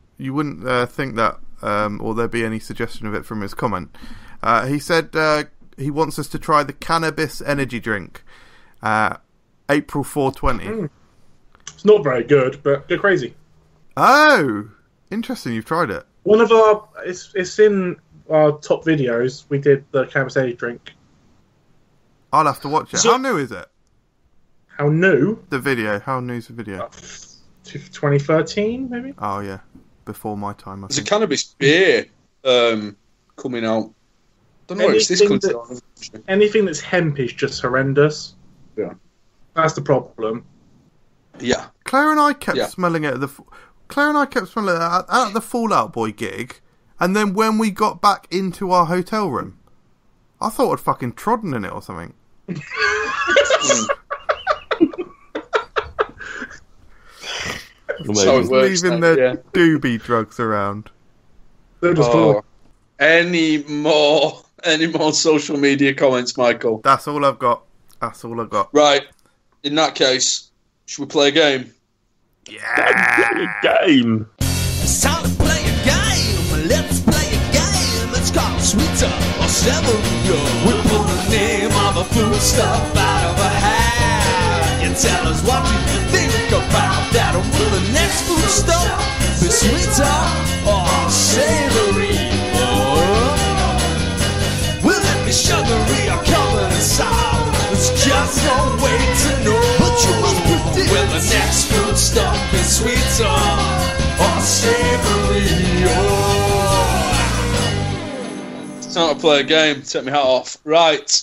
B: think that, or there'd be any suggestion of it from his comment. He said he wants us to try the cannabis energy drink, April 420.
D: It's not very good, but go crazy.
B: Oh, interesting. You've tried it.
D: One of our it's in our top videos. We did the cannabis energy drink.
B: I'll have to watch it. How new is it?
D: How new?
B: The video. How new's the video?
D: 2013, maybe?
B: Oh, yeah. Before my time, I
A: There's
B: think.
A: a cannabis beer coming out. Don't know what it's this country.
D: Anything that's hemp is just horrendous.
A: Yeah.
D: That's the problem.
A: Yeah.
B: Claire and I kept smelling it at the Fall Out Boy gig, and then when we got back into our hotel room, I thought I'd fucking trodden in it or something.
A: So it works,
B: leaving their doobie drugs around.
D: They're just
A: Any more social media comments, Michael?
B: That's all I've got.
A: Right. In that case, should we play a game?
C: Yeah. Game.
F: It's time to play a game. Let's play a game. It's called Sweeter or Severio. We pull the name of a foodstuff out of a hat. You tell us what you think about that. Will the next foodstuff be sweeter or savory? Will it be sugary or covered in sour? It's just no way to know. But you must predict. Will the next foodstuff be sweeter or savory?
A: It's time to play a game. Take my hat off. Right.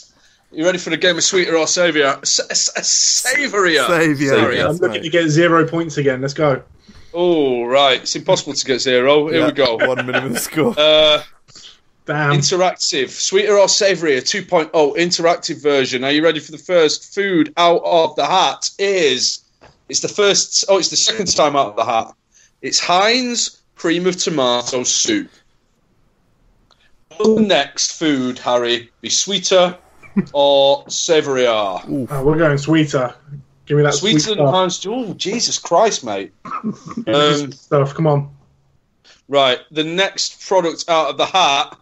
A: You ready for the game of sweeter or savoury? Savoury.
D: I'm looking to get 0 points again. Let's go.
A: Oh, right. It's impossible to get 0. Here we go.
B: 1 minimum score.
D: Damn.
A: Interactive. Sweeter or savoury, a 2.0 interactive version. Are you ready for the first food out of the hat? It's the second time out of the hat. It's Heinz cream of tomato soup. Will the next food, Harry, be sweeter or savoury?
D: We're going sweeter. Give me that
A: sweeter than Heinz. Oh, Jesus Christ, mate.
D: Stuff. Come on.
A: Right. The next product out of the hat.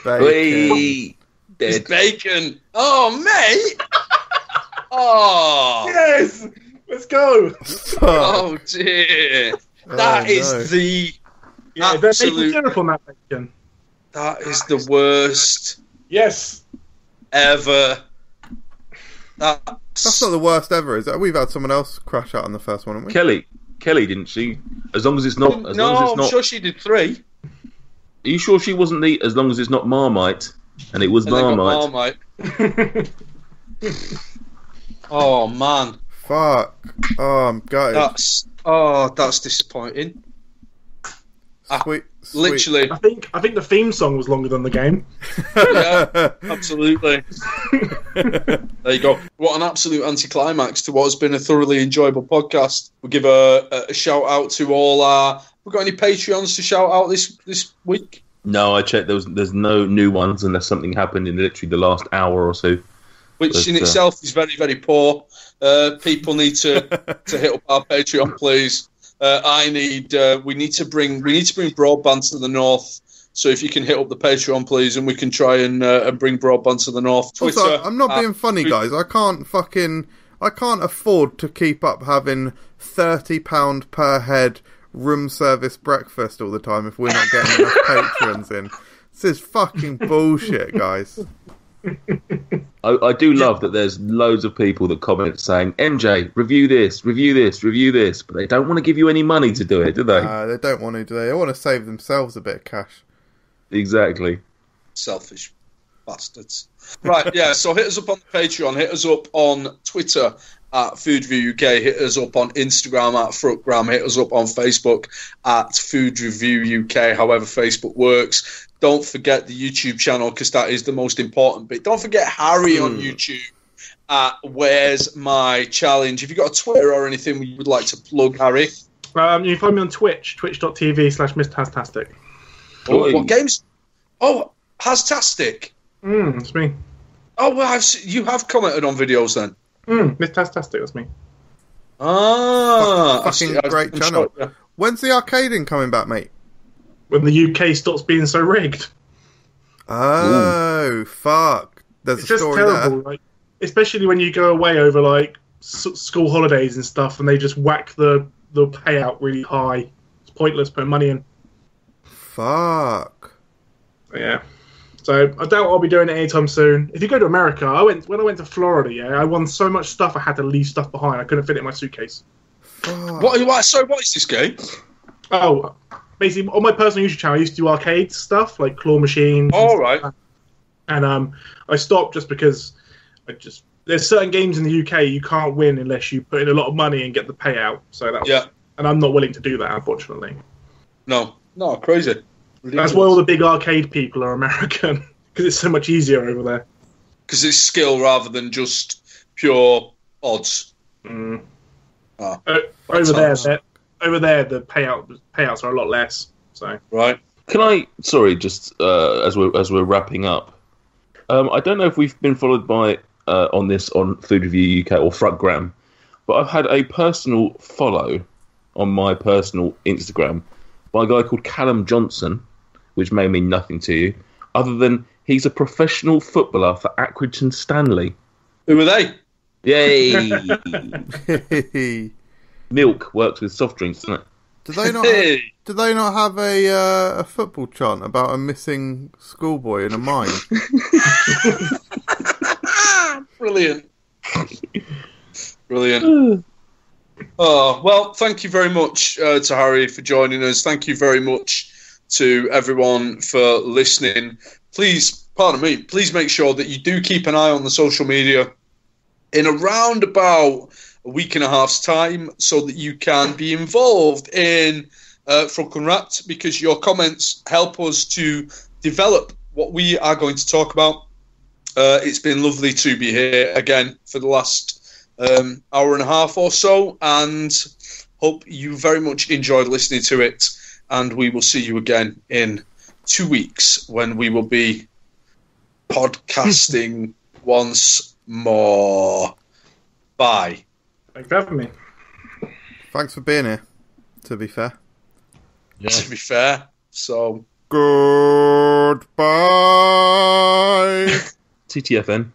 B: Bacon.
A: It's bacon. Oh, mate. Oh.
D: Yes. Let's go.
A: Oh, dear. That is the absolute...
D: syrup on that bacon.
A: That is the worst ever.
B: That's not the worst ever, is it? We've had someone else crash out on the first one, haven't we?
C: Kelly, didn't she? As long as it's not...
A: I'm sure she did 3.
C: Are you sure she wasn't the... As long as it's not Marmite, and it was Marmite.
A: Oh, man.
B: Fuck. Oh, I'm gutted.
A: That's disappointing.
B: Sweet.
A: Literally.
D: I think the theme song was longer than the game.
A: Yeah, absolutely. There you go. What an absolute anticlimax to what has been a thoroughly enjoyable podcast. We'll give a shout out to all our... We got any Patreons to shout out this week?
C: No, I checked. There's no new ones unless something happened in literally the last hour or so.
A: Which in itself is very, very poor. People need to hit up our Patreon, please. We need to bring broadband to the north. So if you can hit up the Patreon, please, and we can try and bring broadband to the north. Twitter,
B: also, I'm not being funny, guys. I can't afford to keep up having £30 per head room service breakfast all the time if we're not getting enough patrons in. This is fucking bullshit, guys.
C: I do love that there's loads of people that comment saying, MJ, review this, but they don't want to give you any money to do it, do they?
B: They don't want to, do they? They want to save themselves a bit of cash.
C: Exactly.
A: Selfish bastards. Right, yeah, so hit us up on the Patreon, hit us up on Twitter at Food Review UK, hit us up on Instagram at FRUKgram, hit us up on Facebook at Food Review UK, however Facebook works. Don't forget the YouTube channel, because that is the most important bit. Don't forget Harry on YouTube at WheresMyChallenge. If you've got a Twitter or anything you would like to plug, Harry?
D: You can find me on Twitch, twitch.tv/MrHastastic.
A: Oh, what games? Oh, Hastastic.
D: That's me.
A: Oh, well, you have commented on videos then?
D: Mr. that's me.
B: Fucking great channel. Sure, yeah. When's the arcading coming back, mate?
D: When the UK stops being so rigged.
B: Oh, fuck. There's
D: it's
B: a story
D: just terrible,
B: there.
D: Like, especially when you go away over like school holidays and stuff, and they just whack the payout really high. It's pointless putting money in.
B: Fuck.
D: Yeah. So I doubt I'll be doing it anytime soon. If you go to America, when I went to Florida, I won so much stuff I had to leave stuff behind. I couldn't fit it in my suitcase.
A: What is this game?
D: Oh, basically on my personal YouTube channel, I used to do arcade stuff like claw machines.
A: All right.
D: And I stopped just because there's certain games in the UK you can't win unless you put in a lot of money and get the payout. So and I'm not willing to do that, unfortunately.
A: No, crazy.
D: That's why all the big arcade people are American, because it's so much easier over there.
A: Because it's skill rather than just pure odds.
D: Over there, the payouts are a lot less. So
A: right.
C: Can I? Sorry, just as we're wrapping up, I don't know if we've been followed by on Food Review UK or FRUKgram, but I've had a personal follow on my personal Instagram by a guy called Callum Johnson, which may mean nothing to you, other than he's a professional footballer for Accrington Stanley.
A: Who are they?
C: Yay! Milk works with soft drinks, doesn't it?
B: Do they not have a football chant about a missing schoolboy in a mine?
A: Brilliant. Oh, well, thank you very much to Harry for joining us. Thank you very much to everyone for listening. Please make sure that you do keep an eye on the social media in around about a week and a half's time so that you can be involved in FRUK Unwrapped, because your comments help us to develop what we are going to talk about. It's been lovely to be here again for the last hour and a half or so, and hope you very much enjoyed listening to it, and we will see you again in 2 weeks when we will be podcasting once more. Bye.
D: Thanks for having me.
B: Thanks for being here, to be fair.
A: Yeah. To be fair, so...
B: Goodbye!
C: TTFN.